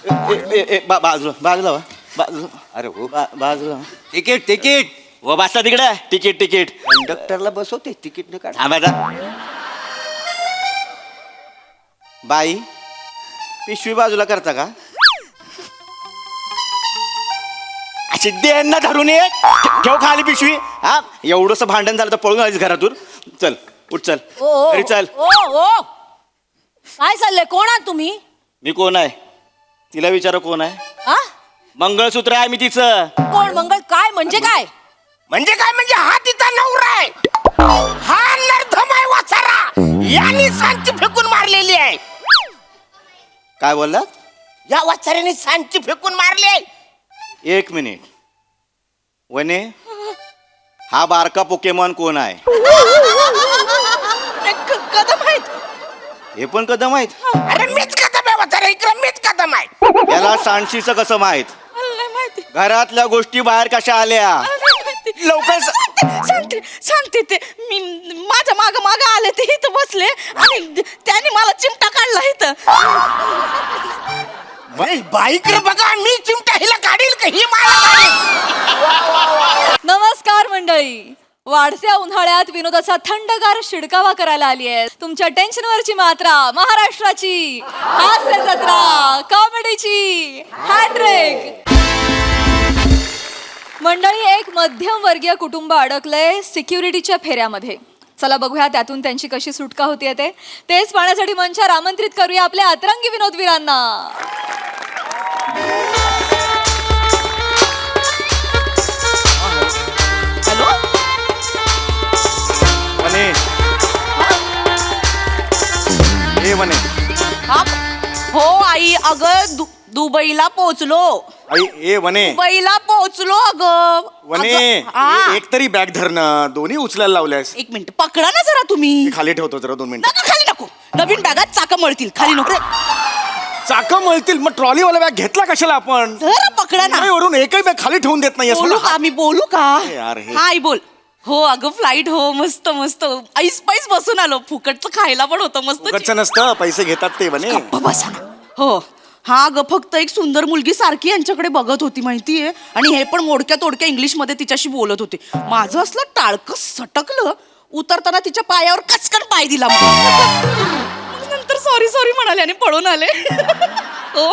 बाजूला बाजूला वा. अरे हो बाजूला तिकीट तिकीट व बसता तिकडे तिकीट तिकीट कंडक्टरला बसवते तिकीट न काढ. थांबायचा बाई पिशवी बाजूला करता का अशी देणं धरून ये ठेव खाली पिशवी. हा एवढंस भांडण झालं तर पळून आलीस घरातून. चल उठ चल घरी चल. ओ काय चाललंय? कोण आहात तुम्ही? मी कोण आहे तिला विचार कोण आहे. हा? मंगळसूत्र आहे मी तिचं. कोण मंगळ? काय म्हणजे काय? म्हणजे काय म्हणजे हा तिचा नवरा आहे. हा नरधम आहे वाचारा. यांनी सांची फेकून मारलेली आहे. काय बोललात? या वाचाऱ्याने सांची फेकून मारली आहे. एक मिनिट वने हा बारका पोकेमॉन कोण आहे? कदम आहेत. हे पण कदम आहेत. अरे मीच कदम आहे वाचारा. इकडे मीच कदम आहे. याला सांडशीचं कसं माहित? नाही माहिती. घरातल्या गोष्टी बाहेर कशा आल्या? लवकर सांगते सांगते ते मी माझ्या माग माग आले ते इथं बसले आणि त्याने मला चिमटा काढला इथं. बाईकडे बघा मी चिमटा हिला काढील का ही मला काढील. नमस्कार मंडळी. वाढत्या उन्हाळ्यात विनोदाचा थंडगार शिडकावा करायला आली आहे. तुमच्या टेन्शनवरची मात्रा महाराष्ट्राची हास्य जत्रा कॉमेडीची हॅट्रिक. मंडळी एक मध्यमवर्गीय कुटुंब अडकलंय सिक्युरिटीच्या फेऱ्यामध्ये. चला बघूया त्यातून त्यांची कशी सुटका होतीये तेच पाहण्यासाठी मंचावर आमंत्रित करूया आपल्या अतरंगी विनोदवीरांना. हॅलो वने ए वने हा हो आई. अगं दुबईला पोहोचलो. आई ए वने दुबईला पोहोचलो अगं. वने एक तरी बॅग धरणं दोन्ही उचलायला लावल्यास. एक मिनिट पकडा ना जरा तुम्ही. खाली ठेवतो जरा 2 मिनिटं. नका खाली नको. नवीन बॅगात चाकं मळतील. खाली नको. चाकं मळतील मग ट्रॉलीवाला बॅग घेतला कशाला आपण? जरा पकडा ना. वरून एकही बॅग खाली ठेवून देत नाही. बोलू का मी बोलू का? यार हे. हा आई बोल. हो अगं फ्लाईट हो मस्त मस्त ऐस पैस बसून आलो. फुकटचं खायला पण होतं मस्त. फुकटचं नसतं पैसे घेतात ते वने. गप्प बसा ना. हो हा ग फक्त एक सुंदर मुलगी सारखी यांच्याकडे बघत होती माहितीये. आणि हे पण मोडक्या तोडक्या इंग्लिश मध्ये तिच्याशी बोलत होते. माझं असलं टाळकं सटकलं. उतरताना तिच्या पायावर कचकन पाय दिला. नंतर सॉरी सॉरी म्हणाले आणि पळून आले. हो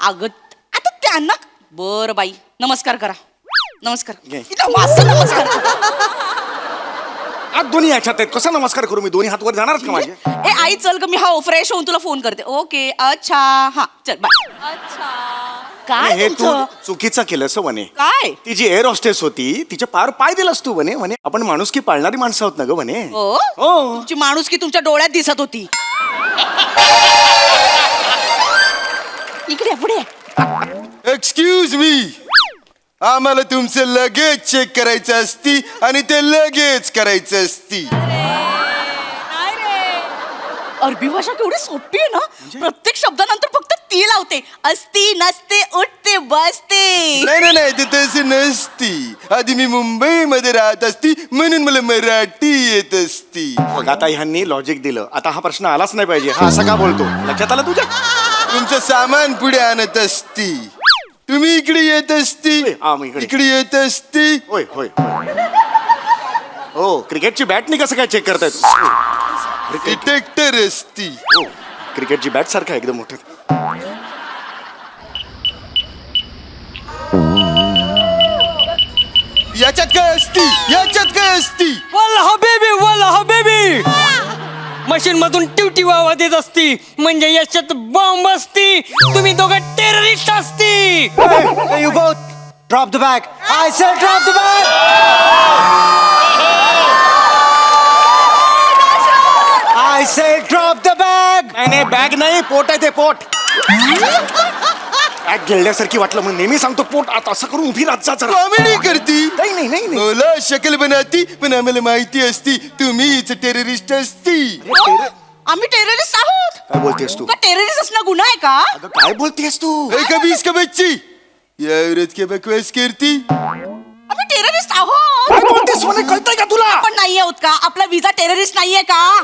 अगं आता त्यांना बर बाई नमस्कार करा. नमस्कार. नमस्कार. आज दोन्ही ह्याच्यात आहेत कसा नमस्कार करू मी? दोन्ही हात वर जाणारच का माझे? ए आई चल ग मी फ्रेश होऊन तुला फोन करते. ओके अच्छा हा चल बाय. अच्छा काय हे तू तुमचं? चुकीचं केलंस वने. काय? ती जी एअर हॉस्टेस होती तिच्या पार पाय दिलास तू वने. वने आपण माणुसकी पाळणारी माणसं आहोत ना ग वने. हो हो तुमची माणुसकी तुमच्या डोळ्यात दिसत होती. इकडे पुढे. एक्सक्यूज मी आम्हाला तुमचं लगेच चेक करायचं असती आणि ते लगेच करायचं असती. अरबी भाषा केवढी सोपी आहे ना. प्रत्येक शब्दानंतर फक्त ती लावते. असती नसते उठते बसते. नाही नाही ते तसं नसती. आधी मी मुंबईमध्ये राहत असती म्हणून मला मराठी येत असती. बघ आता ह्यांनी लॉजिक दिलं. आता हा प्रश्न आलाच नाही पाहिजे. हा असा का बोलतो लक्षात आलं तुझ्या? तुमचं सामान पुढे आणत असती. तुम्ही इकडे येत असती. इकडे येत असती. होय होय हो क्रिकेटची बॅटनी कसं काय चेक करतायत? डिटेक्टर असती. हो क्रिकेटची बॅट सारखं एकदम मोठं. याच्यात काय असती? याच्यात काय असती? वाला हबीबी मशीन मधून टिवटिव आवाज येत असती म्हणजे याच्यात बॉम्ब असती. तुम्ही दोघं टेररिस्ट असती. You both drop the bag. I said drop the bag. I said drop the bag. नाही बॅग नाही पोट आहे ते पोट. बॅग गिळल्यासारखी वाटलं मग नेहमी सांगतो पोट. आता असं करून उभी राहत जा जरा. कॉमेडी करती. नाही नाही नाही नाही. मला शक्ल बनाती पण आम्हाला माहिती असती तुम्हीच टेररिस्ट असती. आम्ही टेररिस्ट आहोत. काय बोलतेस तू? का टेररिस्ट असणं गुन्हा आहे का? अगं काय बोलतेस तू? कभी इसका बच्ची या औरत के बकवास करती. आम्ही टेररिस्ट आहोत. काय बोलतेस सोने? कळतंय का तुला? आपण नाही आहोत का? आपला विजा टेररिस्ट नाहीये का?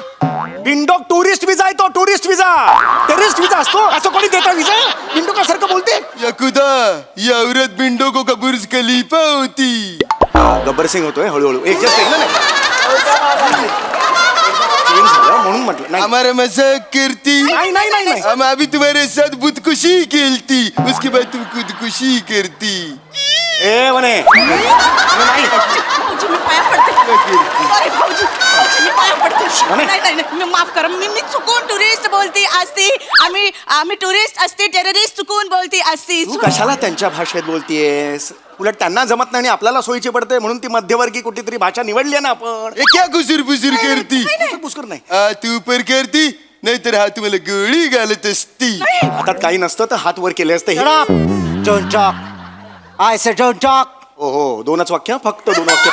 बिंडॉक टुरिस्ट विजा आहे तो. टुरिस्ट विजा टेररिस्ट विजा असतो. असं कोणी देतं विजा? खुदा ये औरत बिंडोको का बुर्ज खलीफा होती. गब्बर सिंग होतोय हळूहळू एक जस्ट ना चेंज झालं म्हणून म्हटलं नाही हमारा मजाक करती. नाही नाही नाही नाही. हम अभी तुम्हारे साथ खुदकुशी खेलती, उसके बाद तुम खुदकुशी करती. ए म्हणे नाही भाऊजी मी पाया पडते सॉरी भाऊजी भाऊजी मी पाया पडते म्हणे? नाही नाही नाही, मी माफ करा मी चुकून टुरिस्ट बोलती असती आम्ही टुरिस्ट असते टेररिस्ट चुकून बोलती असती तू कशाला त्यांच्या भाषेत बोलतीयस उलट त्यांना जमत नाही आणि आपल्याला सोयीची पडते म्हणून ती मध्यवर्गीय कुठेतरी भाषा निवडली आहे ना आपण ये क्या गुसुर बुसुर करती. पुष्कर नाही तू ऊपर करती नाहीतर हा तुम्हाला गोळी घालत असती. हातात काही नसतं तर हात वर केले असते Shut up! Don't talk. I said don't talk. हो हो दोनच वाक्य फक्त दोन वाक्य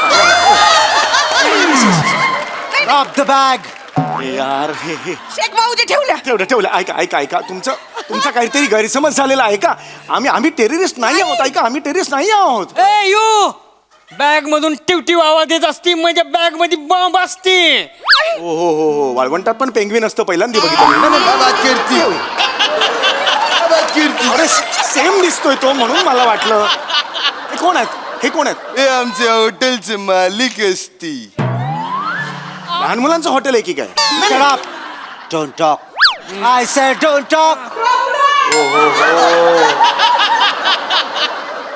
Drop the bag. अरे यार हे शेख भाऊजी ठेवल्या ठेवलं ऐका ऐका ऐका तुमचा काहीतरी गैरसमज झालेला आहे का आम्ही टेररिस्ट नाही आहोत ऐका आम्ही टेररिस्ट नाही आहोत ए यू बॅग मधून टिवटिव आवाज येत असती म्हणजे बॅग मध्ये बॉम्ब असती. हो हो हो हो वाळवंटात पण पेंग्विन असतं पहिल्यांदा बघितलं मी. क्या बात करती क्या बात करती. अरे सेम दिसतोय तो म्हणून मला वाटलं हे कोण आहेत हे कोण आहेत हे आमच्या हॉटेलचे मालिक असती. लहान मुलांचं हॉटेल आहे की काय Shut up. Don't talk. I said don't talk.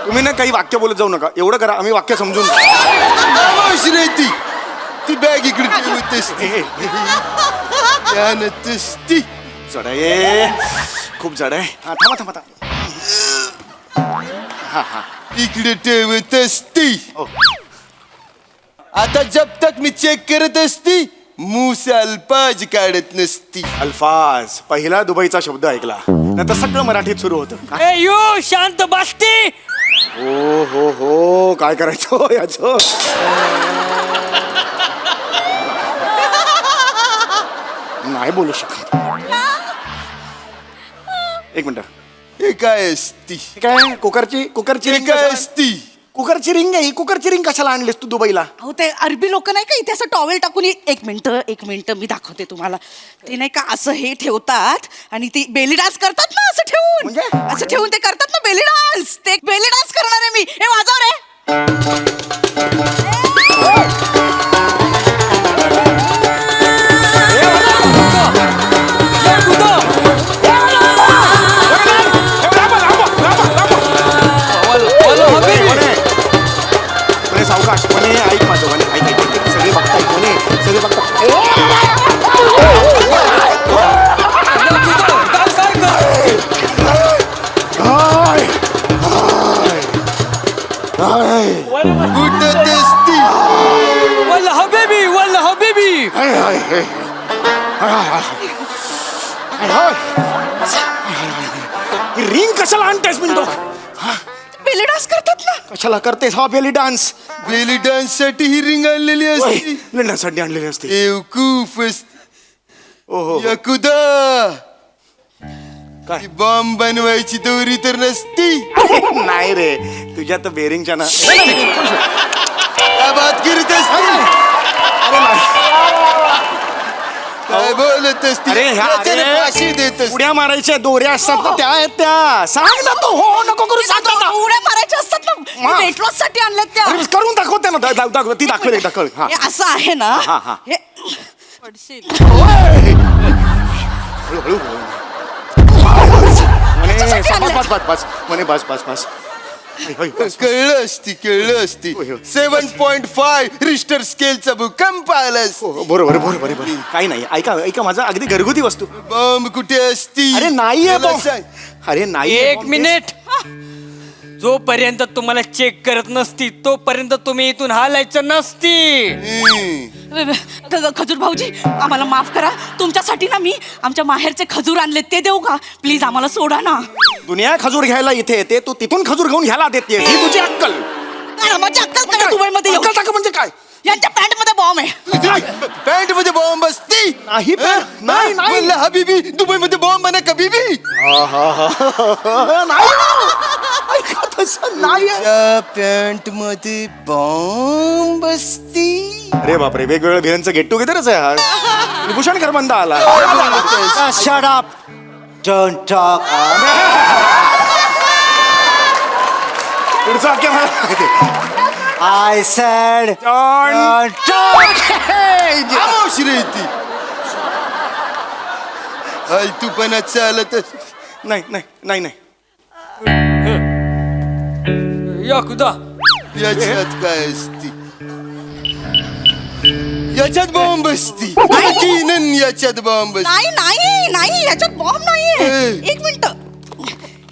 तुम्ही ना काही वाक्य बोलत जाऊ नका एवढं करा आम्ही वाक्य समजून खामोश रहती. ती बॅग इकडे ठेवत असती. ध्यानात असती. जड आहे खूप जड आहे हा थांबा थांबा थांबा इकडे ठेवत असती. हो. आता जब तक मी चेक करत असती मुंह से अल्फाज काढत नसती. अल्फाज पहिला दुबईचा शब्द ऐकला नंतर सगळं मराठीत सुरू होतं ए यू शांत बसती. हो हो हो काय करायचं याच नाही बोलू शकत एक मिनिट हे काय असती. हे काय कुकरची हे रिंग काय कशाला- असती. कुकरची रिंग आहे ही कुकरची रिंग कशाला आणलीस तू दुबईला अहो ते अरबी लोक नाही का इथे असं टॉवेल टाकून एक मिनिट मी दाखवते तुम्हाला ते नाही का असं हे ठेवतात आणि ती बेली डान्स करतात ना असं ठेवून म्हणजे? असं ठेवून ते करतात ना बेली डान्स ते बेली डान्स करणार आहे मी हे वाजव रे म्हणे सावकाश म्हणे ऐक माझं म्हणे ऐक ऐक ऐक, सगळे बघतायत म्हणे सगळे बघताय उठत असती. वल्ल हबीबी रिंग कशाला आणतेस मिनटो बेली डान्स करतात ना कशाला करतेस हा बेली डान्स बेली डान्स साठी ही रिंग आणलेली असती. लंडनसाठी आणलेली असते बेवकूफ असती. ओहो या खुदा काय ती बॉम्ब बनवायची दोरी तर नसती. नाही रे तुझ्या तर बेरिंगच्या ना क्या बात करत असती. काय बोलत असती. अरे ह्या याच्याने फाशी देत असती. उड्या मारायच्या दोऱ्या असतात ना त्या आहेत त्या सांग ना तो हो नको करू सांग ना उड्या मारायच्या असतात ना हा. वेट लॉस साठी आणल्यात त्या अरे, करून दाखवते ना दाखव ती दाखवेल दाखव हा हे असं आहे ना हा, हा. हे हळू म्हणे बस बस बस म्हणे बस बस बस कळलं असती होय, होय. 7.5 रिस्टर स्केलचा भूकंप आला असती. हो, बरोबर काही नाही ऐका ऐका माझं अगदी घरगुती वस्तू बॉम्ब कुठे असती. अरे नाहीये मला बॉम्ब. सांग. अरे नाही एक मिनिट जोपर्यंत तुम्हाला चेक करत नसती तोपर्यंत तुम्ही इथून हालायचं नसती. खजूर भाऊजी आम्हाला माफ करा तुमच्यासाठी ना मी आमच्या माहेरचे खजूर आणले ते देऊ का प्लीज आम्हाला सोडा ना दुनिया खजूर घ्यायला इथे येते तू तिथून खजूर घेऊन ह्याला देते ही तुझी अक्कल माझी अक्कल करा दुबईमध्ये येऊन. अक्कल टाका म्हणजे काय यांच्या पॅन्ट मध्ये बॉम्ब आहे पॅन्ट मध्ये बॉम्ब असती. नाही नाही नाही म्हणलं हबीबी दुबई मध्ये बॉम्ब ना कबीबी. नाही ऐका तसं नाही पॅन्ट मध्ये बॉम्ब असती. अरे बापरे वेगवेगळ्या भिरांचं गेट टुगेदरच आहे हा भूषण खरबंदा आला Just shut up. Don't talk. पुढचं वाक्य मला माहिती आहे. I said. Don't खामोश रे ती तूपणा चालतच नाही नाही नाही नाही या खुदा याच्यात काय असती याच्यात बॉम्ब असती यकीनन याच्यात बॉम्ब असती नाही नाही नाही याच्यात बॉम्ब नाहीये ए. एक मिनिट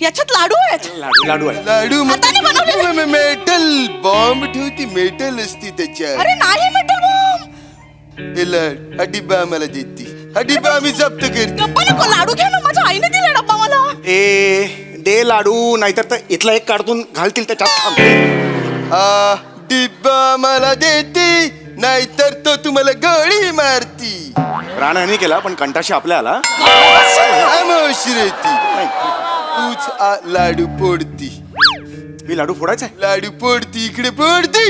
याच्यात लाडू आहेत लाडू लाडू आहे लाडू हाताने बनवलेले. मेटल बॉम्ब ठेवती मेटल असती त्याच्यात अरे नाही मेटल बॉम्ब हे लाड हा डिब्बा आम्हाला देती हा डिब्बा आम्ही जप्त करतो डब्बा नको लाडू घ्या ना माझ्या आईने दिला डब्बा मला दे लाडू नाहीतर तर इथला एक काढून घालतील त्याच्यात थांब. हा डिब्बा आम्हाला देती नाहीतर तो तुम्हाला गोळी मारती प्राणहानी केला पण कंटाशी आपल्या आला खामोश रे ती तूच लाडू पोडती मी लाडू फोडायचा लाडू पोडती इकडे पोडती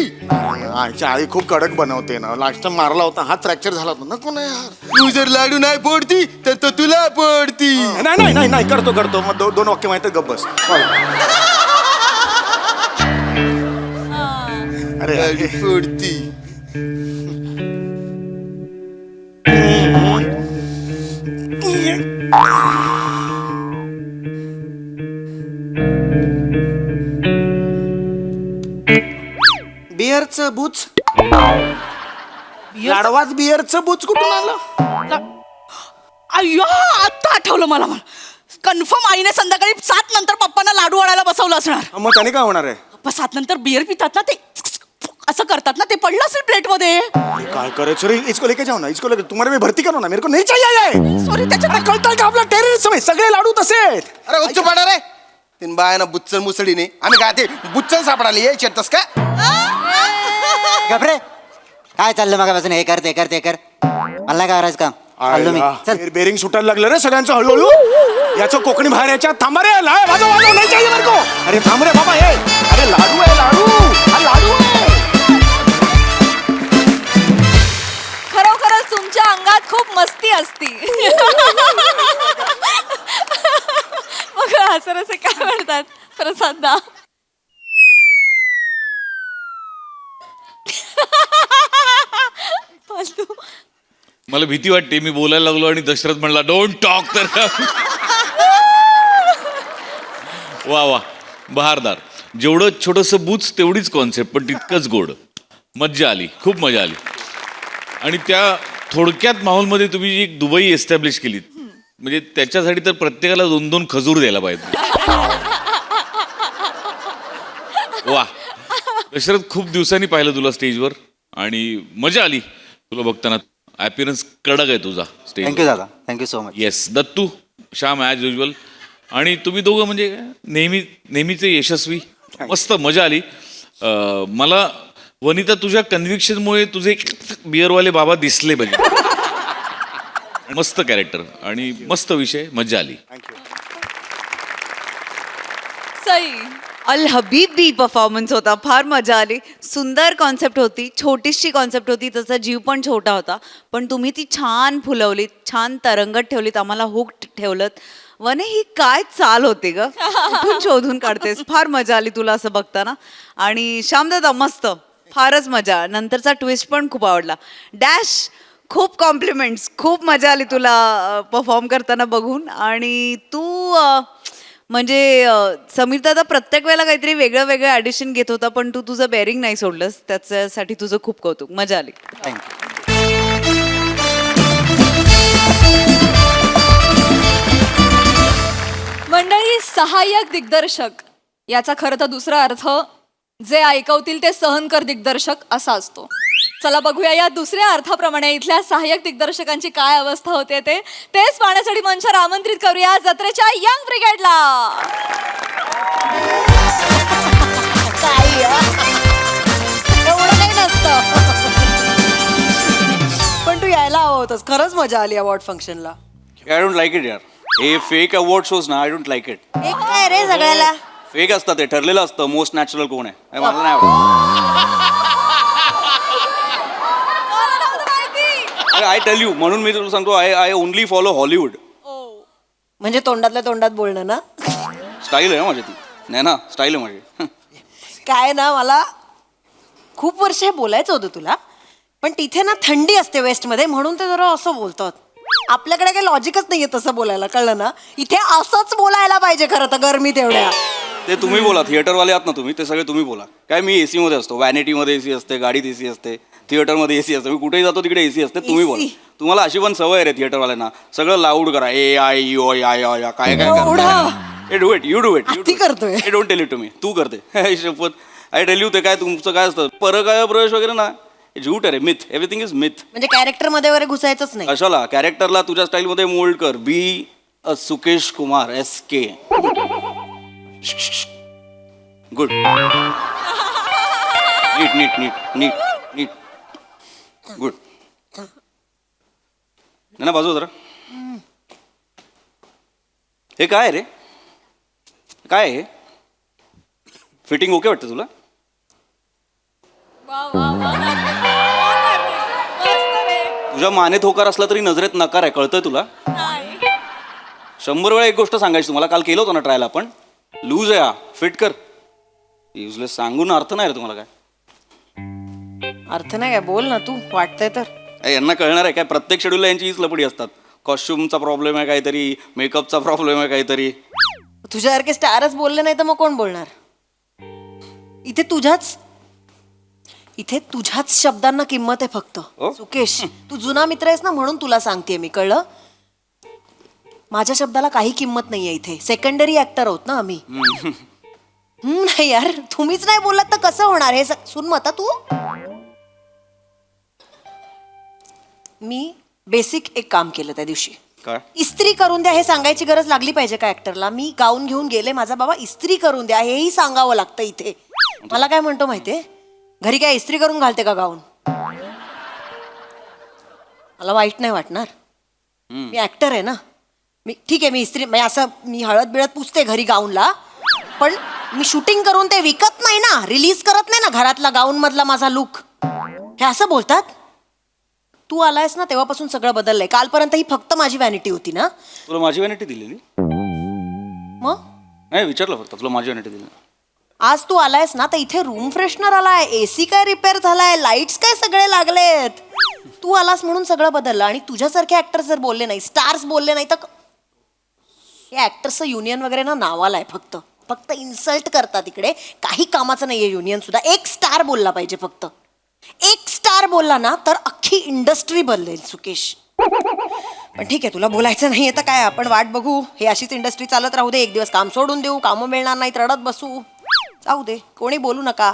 आईच्या आई खूप कडक बनवते ना लास्ट टाइम मारला होता हात फ्रॅक्चर झाला होता नको ना यार तू जर लाडू नाही पोडती तर तो तुला पोडती नाही नाही नाही नाही करतो करतो मग दोन वाक्य माहिती गप बस अरे लाडू पोडती बिअरचं बुच लाडवात बिअरचं बुच कुठून आलं अय्यो आता आठवलं मला कन्फर्म आईने संध्याकाळी 7 नंतर पप्पांना लाडू वाढायला बसवलं असणार मग त्याने काय होणार आहे पप्पा 7 नंतर बियर पितात ना ते असं करतात ना ते पडलं असेल प्लेट मध्ये काय करायचं रे इसको लेके जाओ ना इसको लेके तुम्हारे में भरती करो ना मेरे को नहीं चाहिए सॉरी त्याच्यात कळतंय का आपला टेररिस्ट सगळे लाडू तसे आहेत अरे उच्च पाडा रे तीन बायाना बुच्चन मुसडीने आम्ही काय ते बुच्चन सापडाली ये चेतस का गपरे काय चाललं मगापासून हे कर ते कर ते कर मला नाही काय करायचं काम चाललो मी चल बेरिंग सुटायला लागलं रे सगळ्यांचं हळूहळू याचं कोकणी बाहेर याच्या थांबा रे वाजव वाजव नाही चाहिए मेरे को अरे थांब रे बाबा हे अरे लाडू आहे लाडू हा लाडू आहे खरोखरच तुमच्या अंगात खूप मस्ती असती मग असं असे काय म्हणतात प्रसादा फालतू मला भीती वाटते मी बोलायला लागलो आणि दशरथ म्हणला डोंट टॉक तर वा वा बहारदार जेवढं छोटंसं बूच तेवढीच कॉन्सेप्ट पण तितकंच गोड मज्जा आली खूप मजा आली आणि त्या थोडक्यात माहोलमध्ये तुम्ही जी एक दुबई एस्टॅब्लिश केलीत म्हणजे त्याच्यासाठी तर प्रत्येकाला 2-2 खजूर द्यायला पाहिजे वा दशरथ खूप दिवसांनी पाहिलं तुला स्टेजवर आणि मजा आली तुला बघताना ॲपिरन्स कडक आहे तुझा स्टेज थँक्यू दादा thank you so much yes Dattu Shyam as usual आणि तुम्ही दोघं म्हणजे नेहमीचे यशस्वी मस्त मजा आली मला वनिता तुझ्या कन्व्हिक्शनमुळे तुझे बिअरवाले बाबा दिसले पाहिजे मस्त कॅरेक्टर आणि मस्त विषय मजा आली सई अल हबीबी परफॉर्मन्स होता फार मजा आली सुंदर कॉन्सेप्ट होती छोटीशी कॉन्सेप्ट होती तसा जीव पण छोटा होता पण तुम्ही ती छान फुलवलीत छान तरंगत ठेवलीत आम्हाला हुक ठेवलत वने ही काय चाल होती ग कुठून शोधून काढतेस फार मजा आली तुला असं बघताना आणि श्यामदादा मस्त फारच मजा नंतरचा ट्विस्ट पण खूप आवडला डॅश खूप कॉम्प्लिमेंट्स खूप मजा आली तुला परफॉर्म करताना बघून आणि तू म्हणजे समीर दादा प्रत्येक वेळेला काहीतरी वेगळं वेगळं ॲडिशन घेत होता पण तू तुझं बेअरिंग नाही सोडलंस त्याच्यासाठी तुझं खूप कौतुक मजा आली थँक्यू मंडळी सहाय्यक दिग्दर्शक याचा खरं तर दुसरा अर्थ जे ऐकवतील ते सहनकर दिग्दर्शक असा असतो चला बघूया या दुसऱ्या अर्थाप्रमाणे इथल्या सहाय्यक दिग्दर्शकांची काय अवस्था होते तेच पाहण्यासाठी मंचावर आमंत्रित करूया जत्रेच्या यंग ब्रिगेडला एवढं काही नसतं पण तू यायला हवं होतंस खरंच मजा आली अवॉर्ड फंक्शनला आय डोंट लाईक इट यार हे फेक अवॉर्ड शोज ना आय डोंट लाईक इट एक काय रे सगळ्याला फेक असतं ते ठरलेलं असतं मोस्ट नॅचरल कोण आहे हे मला नाही आवडत आय टेल यू म्हणून मी तुला सांगतो आय ओनली फॉलो हॉलिवूड म्हणजे तोंडातल्या तोंडात बोलणं ना स्टाईल आहे ना माझी ती नाही ना स्टाईल आहे माझी काय ना मला खूप वर्ष हे बोलायचं होतं तुला, पण तिथे ना थंडी असते वेस्टमध्ये म्हणून ते जरा असं बोलतात. आपल्याकडे काही लॉजिकच नाहीये तसं बोलायला, कळलं ना. इथे असंच बोलायला पाहिजे खरं तर गरमीत एवढ्या. ते तुम्ही बोला, थिएटरवाले आहात ना तुम्ही, ते सगळे तुम्ही बोला. काय मी एसी मध्ये असतो, व्हॅनिटीमध्ये एसी असते, गाडीत एसी असते, थिएटरमध्ये एसी असते, मी कुठेही जातो तिकडे एसी असते. तुम्ही बोला. तुम्हाला अशी पण सवय आहे थिएटरवाल्यांना, सगळं लाऊड करा, ए आय यू आय आय काय काय करा. Do it, you do it, ती करतोय. Don't tell it to me. तू करते शपथ. I tell you. ते काय तुमचं काय असतं परकाय प्रवेश वगैरे ना, झूट आहे रे. Myth, everything is myth. म्हणजे कॅरेक्टर मध्ये वगैरे घुसायचंच नाही. कशाला कॅरेक्टरला तुझ्या स्टाईलमध्ये मोल्ड कर. Be a Sukesh Kumar SK. Good. Neat neat neat neat neat. Good. ना बाजू जरा. हे काय रे, काय आहे? फिटिंग ओके वाटतं तुला? तुझ्या मानेत होकार असला तरी नजरेत नकार आहे, कळतंय तुला? 100 वेळा एक गोष्ट सांगायची तुम्हाला. काल केलं होतं ना ट्रायल आपण. लूज आहे हा, फिट कर. युजलेस सांगून अर्थ नाही रे तुम्हाला. काय अर्थ नाही काय, बोल ना तू, वाटतंय तर. यांना कळणार आहे काय? प्रत्येक शेड्यूलला यांची हीच लपडी असतात. कॉस्ट्युमचा प्रॉब्लेम आहे काहीतरी, मेकअपचा प्रॉब्लेम आहे काहीतरी. तुझ्यासारखे स्टारच बोलले नाही तर मग कोण बोलणार? इथे तुझ्याच शब्दांना किंमत आहे फक्त. सुकेश, तू जुना मित्र आहेस ना म्हणून तुला सांगते मी, कळलं? माझ्या शब्दाला काही किंमत नाहीये इथे. सेकंडरी ऍक्टर आहोत ना आम्ही. नाही यार, तुम्हीच नाही बोललात तर कसं होणार हे? सुन मत तू. मी बेसिक एक काम केलं त्या दिवशी. काय? इस्त्री करून द्या हे सांगायची गरज लागली पाहिजे का ऍक्टरला? मी गाऊन घेऊन गेले, माझा बाबा इस्त्री करून द्या हेही सांगावं लागतं इथे. मला काय म्हणतो माहितीये, घरी काय इस्त्री करून घालते का गाऊन? मला वाईट नाही वाटणार, मी ऍक्टर आहे ना. मी ठीक आहे, मी इस्त्री म्हणजे असं मी हळद बिळद पुसते घरी गाऊनला, पण मी शूटिंग करून ते विकत नाही ना, रिलीज करत नाही ना घरातला गाऊन मधला माझा लुक. हे असं बोलतात. तू आलायस ना तेव्हापासून सगळं बदललंय. कालपर्यंत ही फक्त माझी व्हॅनिटी होती ना. तुला माझी व्हॅनिटी दिलेली? मग नाही, विचारलं फक्त. तुला माझी व्हॅनिटी दिली? आज तू आलायस ना तर इथे रूम फ्रेशनर आलाय, AC काय रिपेअर झालाय, लाईट्स काय सगळे लागलेत. तू आलास म्हणून सगळं बदललं. आणि तुझ्यासारखे ऍक्टर्स जर बोलले नाही, स्टार्स बोलले नाही तर हे ऍक्टर्सचं युनियन वगैरे ना नावाला आहे फक्त. फक्त इन्सल्ट करतात इकडे. काही कामाचं नाहीये युनियन सुद्धा. एक स्टार बोलला पाहिजे फक्त. एक स्टार बोलला ना तर अख्खी इंडस्ट्री बदलेल सुकेश. पण ठीक आहे, तुला बोलायचं नाही तर काय, आपण वाट बघू. हे अशीच इंडस्ट्री चालत राहू दे. एक दिवस काम सोडून देऊ, कामं मिळणार नाहीत, रडत बसू. जाऊ दे, कोणी बोलू नका.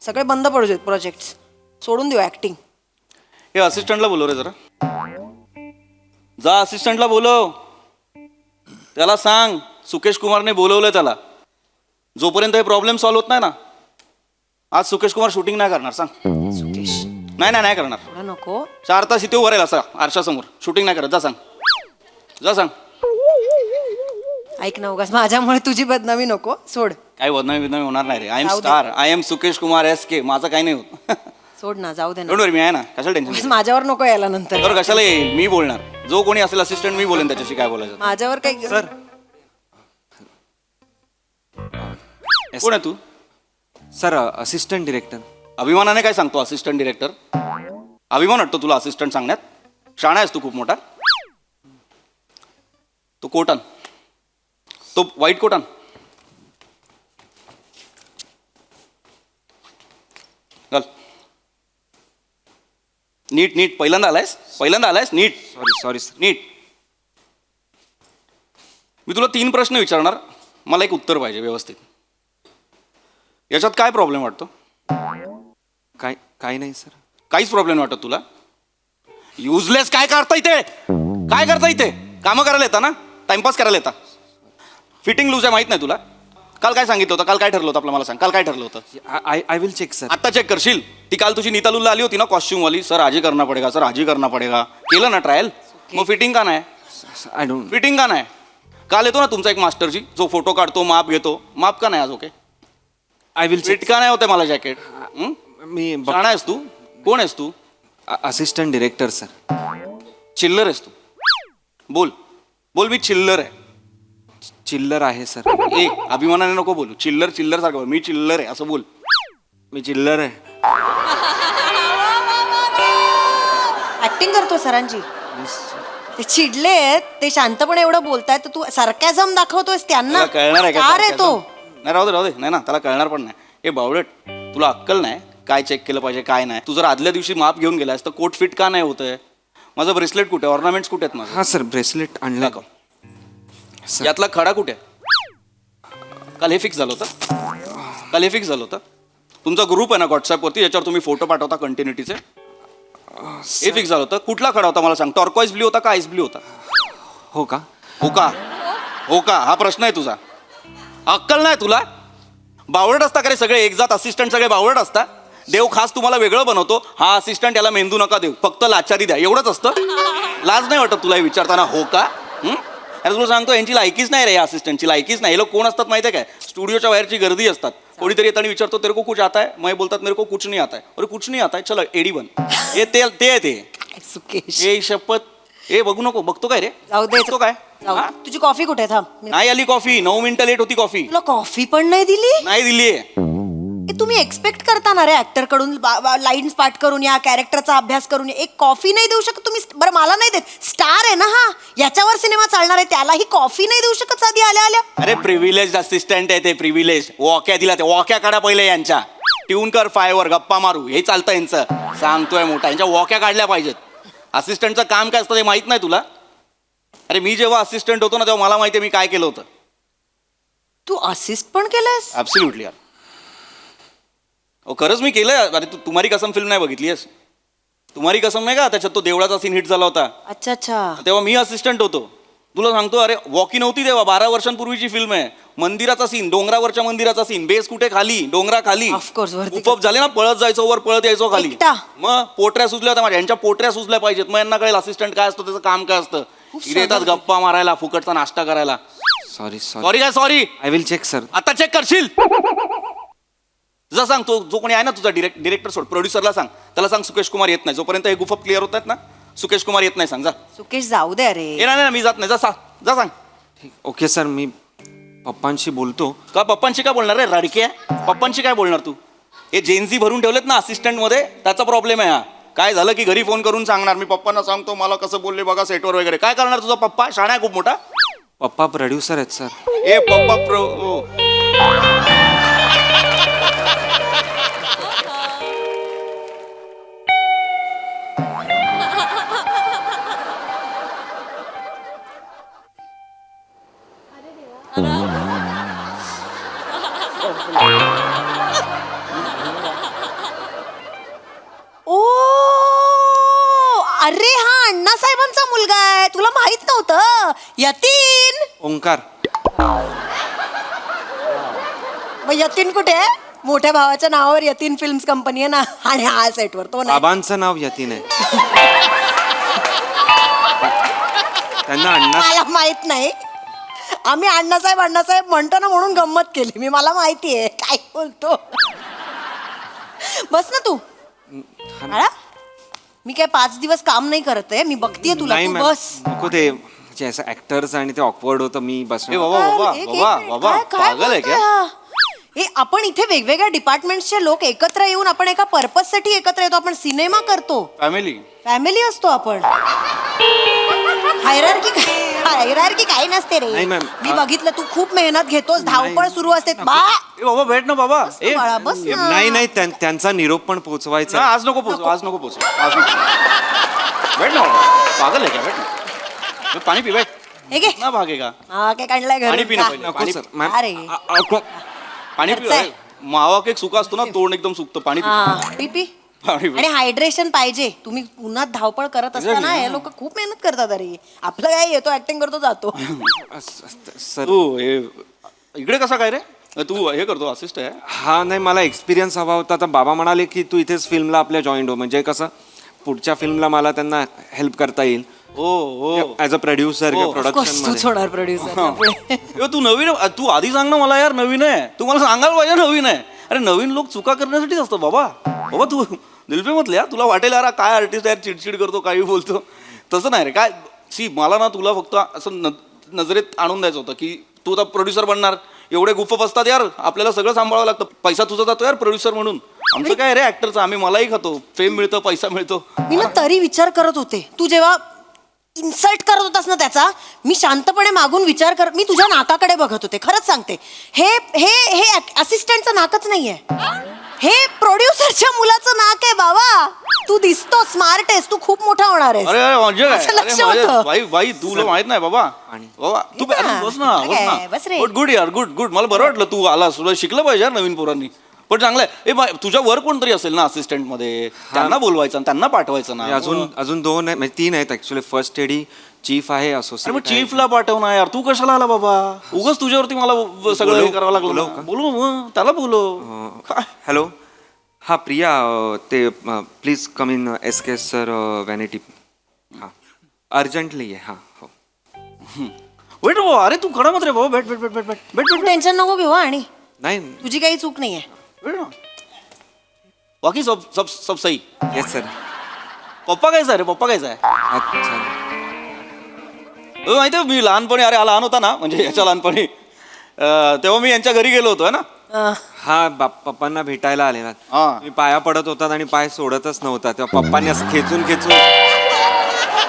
सगळे बंद पडू देत प्रोजेक्ट. सोडून देऊ ऍक्टिंग. हे असिस्टंटला बोलव रे जरा. जा असिस्टंटला बोलव. त्याला सांग सुकेश कुमारने बोलवलंय त्याला. जोपर्यंत हे प्रॉब्लेम सॉल्व्ह होत नाही ना, आज सुकेश कुमार शूटिंग नाही करणार. सांग. सुकेश नाही करणार. थोडं नको. 4 तास इथे उभं राहील असा आरशासमोर. शूटिंग नाही करत. जा सांग. जा सांग. ऐक ना, उगाच माझ्यामुळे तुझी बदनामी नको. सोड. काही बदनामी होणार नाही रे. आय एम जाऊ दे. Star. I am Sukesh Kumar SK. माझं काही नाही होत. सोड ना, जाऊ दे ना. डोंट वरी, मी आहे ना. कशाला टेन्शन? उगाच माझ्यावर नको यायला नंतर. तर कशाला येईल? मी बोलणार. जो कोणी असेल असिस्टंट मी बोलेन त्याच्याशी काय बोलायचं. माझ्यावर काही सर. कोण आहे तू? Sir, assistant director. अभिमानाने काय सांगतो असिस्टंट डिरेक्टर? अभिमान वाटतो तुला असिस्टंट सांगण्यात? शाणा आहेस तू खूप मोठा. तो कोटन, तो व्हाईट कोटन. चल नीट नीट. पहिल्यांदा आलायस नीट. Sorry sir. नीट. मी तुला 3 प्रश्न विचारणार, मला एक उत्तर पाहिजे व्यवस्थित. याच्यात काय प्रॉब्लेम वाटतो? काय नाही सर. काहीच प्रॉब्लेम नाही वाटत तुला? युजलेस. काय करता इथे? काय करता इथे? कामं करायला येता ना, टाइमपास करायला येता. फिटिंग लूज आहे माहित नाही तुला? काल काय सांगितलं होतं? काल काय ठरलं होतं आपलं मला सांग. काल काय ठरलं होतं? I will check sir. आत्ता चेक करशील? ती काल तुझी नीतालूला आली होती ना कॉस्ट्युमवाली. सर आजी करना पडेगा, सर आजी करना पडेगा. केलं ना ट्रायल? मग फिटिंग का नाही? I don't. फिटिंग का नाही? काल येतो ना तुमचा एक मास्टरजी जो फोटो काढतो, माप घेतो. माप का नाही आज? ओके. आय विल फिट का नाही होते मला जॅकेट? मी शाणा आहेस तू? कोण आहेस तू? Assistant director sir. चिल्लर आहेस तू? बोल बोल. मी चिल्लर आहे. चिल्लर आहे सर. ए अभिमानाने नको बोलू. चिल्लर चिल्लर सारखं बोल. मी चिल्लर आहे असं बोल. मी चिल्लर आहे. ऍक्टिंग करतो सरांची. ते चिडले ते शांतपणे एवढं बोलतायत तर तू सरकॅझम दाखवतोयस त्यांना. त्याला कळणार आहे का कार आहे तो. नाही राहू दे नाही ना त्याला कळणार पण नाही. ए बावळट तुला अक्कल नाही काय चेक केलं पाहिजे काय नाही. तू जर आदल्या दिवशी माप घेऊन गेलास तर कोट फिट का नाही होतंय. माझं ब्रेसलेट कुठे ऑर्नामेंट्स कुठे आहेत माझं. हा सर ब्रेसलेट आणलं. दाखव. यातला खडा कुठे. काल हे फिक्स झालं होतं. तुमचा ग्रुप आहे ना व्हॉट्सअपवरती याच्यावर तुम्ही फोटो पाठवता कंटिन्युटीचे. हे फिक्स झालं होतं. कुठला खडा होता मला सांग. टॉर्कॉइज ब्ल्यू होता का आईस ब्ल्यू होता. हो का. हो का हा प्रश्न आहे तुझा. अक्कल नाही तुला. बावळट असता का रे सगळे एकजात असिस्टंट सगळे बावळट असता. देव खास तुम्हाला वेगळं बनवतो. हा असिस्टंट याला मेंदू नका देऊ फक्त लाचारी द्या एवढंच असतं. लाज नाही वाटत तुला हे विचारताना हो का. अरे तुला सांगतो यांची लायकीच नाही रे. या असिस्टंटची लायकीच नाही. हे लोक कोण असतात माहिती आहे काय. स्टुडिओच्या बाहेरची गर्दी असतात. कोणीतरी येताना विचारतो तेरे को कुछ आता है. मग बोलतात मेरे को कुछ नहीं आता है. अरे कुछ नहीं आता है चलो एडी बन. हे ते आहे ते. सुकेश ए शपथ. ए बघू नको. बघतो काय रे. जाऊ दे. बघतो काय. जाऊ दे. तुझी कॉफी कुठे थांब. नाही आली कॉफी. 9 मिनिटं लेट होती कॉफी. तुला कॉफी पण नाही दिली. नाही दिली. तुम्ही एक्सपेक्ट करता ना रे ऍक्टर कडून लाईन्स पाठ करून या कॅरेक्टरचा अभ्यास करून एक कॉफी नाही देऊ शकत तुम्ही. बरं मला नाही देत. स्टार आहे ना हा. याच्यावर सिनेमा चालणार आहे त्यालाही कॉफी नाही देऊ शकत साधी आल्या आल्या. अरे प्रिव्हिलेज असिस्टंट आहे ते. प्रिव्हिलेज वॉक्या दिला ते. वॉक्या काढा पहिले यांच्या. ट्यून कर फायवर गप्पा मारू हे चालतं यांचं. सांगतोय मोठा यांच्या वॉक्या काढल्या पाहिजेत. असिस्टंटचं काम काय असतं ते माहित नाही तुला. अरे मी जेव्हा असिस्टंट होतो ना तेव्हा मला माहिती आहे मी काय केलं होतं. तू असिस्ट पण केलंस. ऍब्सोल्युटली यार. खरंच मी केलंय. अरे तू तुम्हारी कसम फिल्म नाही बघितलीस. तुम्हारी कसम नाही का त्याच्यात तो देवळाचा सीन हिट झाला होता. अच्छा अच्छा. तेव्हा मी असिस्टंट होतो. तुला सांगतो अरे वॉकी नव्हती तेव्हा 12 वर्षांपूर्वीची फिल्म आहे. मंदिराचा सीन डोंगरावरच्या मंदिराचा सीन. बेस कुठे खाली डोंगरा खाली. ऑफकोर्स वरती उपप झाले ना पळत जायचो वर पळत यायचो खाली. एकटा. मग पोटऱ्या सुजल्या होत्या माझ्या. यांच्या पोटऱ्या सुजल्या पाहिजेत. मग यांना कळेल असिस्टंट काय असतं त्याचं काम काय असतं. इथे येतात गप्पा मारायला फुकटचा नाश्ता करायला. सॉरी सॉरी काय sorry. I will check sir. आता चेक करशील. तुझा सांग तो जो कोणी आहे ना तुझा डिरेक्टर सोड. प्रोड्युसरला सांग त्याला सांग सुकेश कुमार येत नाही. जोपर्यंत हे गुफप क्लिअर होत आहेत ना सुकेश कुमार येत नाही सांग. जा सुकेश जाऊ दे अरे. ये नाही मी जात नाही. जा सांग. ओके सर मी पप्पांशी बोलतो. का पप्पांशी काय बोलणार रे रडके. पप्पांशी काय बोलणार तू. हे जेन्झी भरून ठेवलेत ना असिस्टंट मध्ये त्याचा प्रॉब्लेम आहे हा. काय झालं की घरी फोन करून सांगणार मी पप्पांना सांगतो मला कसं बोलले बघा सेटवर वगैरे. काय करणार तुझा पप्पा. शाळा आहे खूप मोठा. पप्पा प्रोड्युसर आहेत सर. ए पप्पा ओ अरे हा अण्णासाहेबांचा मुलगा आहे. तुला माहित नव्हतं. यतीन. ओंकार. मग यतीन कुठे आहे. मोठ्या भावाच्या नावावर यतीन फिल्म्स कंपनी आहे ना. आणि हा सेटवर तो नाही. बाबांचं नाव यतीन आहे. त्यांना अण्णा. मला माहित नाही. आम्ही अण्णासाहेब म्हणतो ना म्हणून गंमत केली मी. मला माहिती आहे काय बोलतो. बस ना तू. बाळा, मी काय 5 दिवस काम नाही करत आहे. मी बघतीये तुला. नाही तू मॅम बस. नको ते म्हणजे असं ऍक्टर्स आणि ते ऑकवर्ड होतं मी बस. ए बाबा पागल आहे का. हे आपण इथे वेगवेगळ्या डिपार्टमेंटचे लोक एकत्र येऊन आपण एका पर्पज साठी एकत्र येतो. आपण सिनेमा करतो. फॅमिली असतो आपण. हायरार्की काही नसते रे. नाही मॅम. मी बघितलं तू खूप मेहनत घेतोस. धावपळ सुरू असते. बाबा भेट ना बाबा. बाळा बस ना. नाही त्यांचा निरोप पण पोहोचवायचा. आज नको पोचू. भेट ना बाबा. पागल आहे का. भेट ना. पाणी पी भेट. हे घे. ना भागेगा. हा काय काढलाय पाणी घरी. पी ना पहिले. नको पाणी सर पी. मॅम. अरे पाणी पी. खर्च आहे. मावा केक सुका असतो ना तोंड एकदम सुकतं. पाणी पी. हा पी पी. पाणी पी. आणि हायड्रेशन पाहिजे. तुम्ही उन्हात धावपळ करत असताना हे लोक खूप मेहनत करतात. अरे आपलं काय येतो ऍक्टिंग करतो जातो. सर तू हे इकडे कसा काय रे. तू हे करतो असिस्ट आहे. हा नाही मला एक्सपिरियन्स हवा होता. आता बाबा म्हणाले की तू इथेच फिल्मला आपल्या जॉईंट हो म्हणजे कसं पुढच्या फिल्मला मला त्यांना हेल्प करता येईल. ऍज अ प्रोड्युसर प्रोडक्शन तूच होणार प्रोड्युसर. तू नवीन तू आधी सांग ना मला यार नवीन आहे. तू मला सांगायला पाहिजे नवीन आहे. अरे नवीन लोक चुका करण्यासाठीच असतो बाबा. तू दिलपे यार. तुला वाटेल यार काय आर्टिस्ट यार चिडचिड करतो काही बोलतो. तसं नाही रे काय. सी मला ना तुला फक्त असं नजरेत आणून द्यायचं होतं की तू आता प्रोड्युसर बनणार, एवढे गुफप असतात यार, आपल्याला सगळं सांभाळावं लागतं. पैसा तुझा जातो यार प्रोड्युसर म्हणून. आमचं काय रे ऍक्टरचं, आम्ही मलाही खातो, फेम मिळतं, पैसा मिळतो. मी ना तरी विचार करत होते, तू जेव्हा इन्सल्ट करत होतास ना त्याचा, मी शांतपणे मागून विचार कर, मी तुझ्या नाकाकडे बघत होते. खरंच सांगते, हे हे हे असिस्टंटचं नाकच नाहीये, हे प्रोड्युसरच्या मुलाचं नाक आहे बाबा. तू दिसतो स्मार्ट आहेस, तू खूप मोठा होणार आहेस. अरे म्हणजे काय? असं लक्ष अरे माझ्या- होतं. बाई तुला माहित नाही बाबा. बाबा तू ये ना. बस ना, बस काय, बस रे. ना. गुड यार, गुड. मला बरं वाटलं तू आलास, तुला शिकलं पाहिजे यार नवीन पोरांनी. पण चांगलं आहे. तुझ्या वर कोणतरी असेल ना असिस्टंट मध्ये, त्यांना बोलवायचं आणि त्यांना पाठवायचं ना. अजून 2 आहेत, म्हणजे 3 आहेत ऍक्च्युली. फर्स्ट एडी, चीफ आहे, अरे मग असोसिएट. चीफला पाठव ना यार, तू कशाला आला बाबा? उगाच तुझ्यावरती मला सगळं हे करावं लागलं. बोलू मग, त्याला बोलव. हॅलो, हा प्रिया, ते please come in SK sir vanity. हां अर्जंटली आहे. हां हो. वेट बाबा, अरे तू खडा मत रे बाबा, भेट. तू टेन्शन नको घेऊ. आणि नाही. तुझी काही चूक नाहीये. बाकी सब सही. Yes sir. पप्पा कायचा आहे रे? पप्पा कायचा आहे? अच्छा. माहिती आहे, मी लहानपणी, अरे हा लहान होता ना, म्हणजे याच्या लहानपणी, तेव्हा मी यांच्या घरी गेलो होतो ना. हा पप्पांना भेटायला आलेला. हा. मी पाया पडत होतात आणि पाय सोडतच नव्हता, तेव्हा पप्पांनी असं खेचून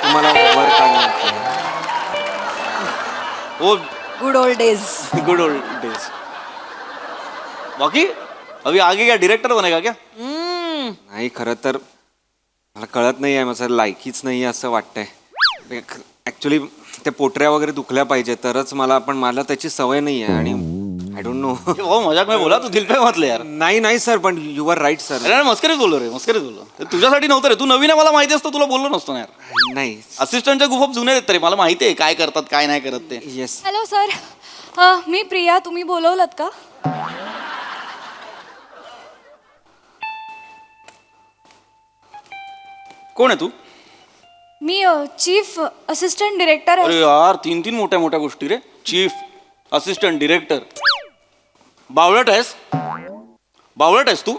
तुम्हाला वर काढलं. Oh good old days. Good old days. बाकी अभी आगे क्या डायरेक्टर बनेगा क्या? नाही, खरं तर मला कळत नाही आहे, माझं लायकीच नाही आहे असं वाटतंय. ऍक्च्युली ते पोटऱ्या वगैरे दुखल्या पाहिजे तरच पण मला त्याची सवय नाही आहे. आणि आय डोंट नो. हो मजाक मी बोला, तू दिल पे म्हटलं यार. नाही सर, पण यू आर राईट सर. अरे मस्करीच बोललो रे, मस्करीच बोललो. तुझ्यासाठी नव्हतं रे, तू नवीन आहे, मला माहिती असतं तुला बोललो नसतो ना यार. नाही. असिस्टंटचे खूप जुने आहेत रे, मला माहिती आहे काय करतात काय नाही करत ते. येस. हॅलो सर, मी प्रिया, तुम्ही बोलवलत का? कोण आहे तू? मी चीफ असिस्टंट डिरेक्टर अरे यार, 3 मोठ्या गोष्टी रे. Chief, assistant, director. बावळट आहेस तू?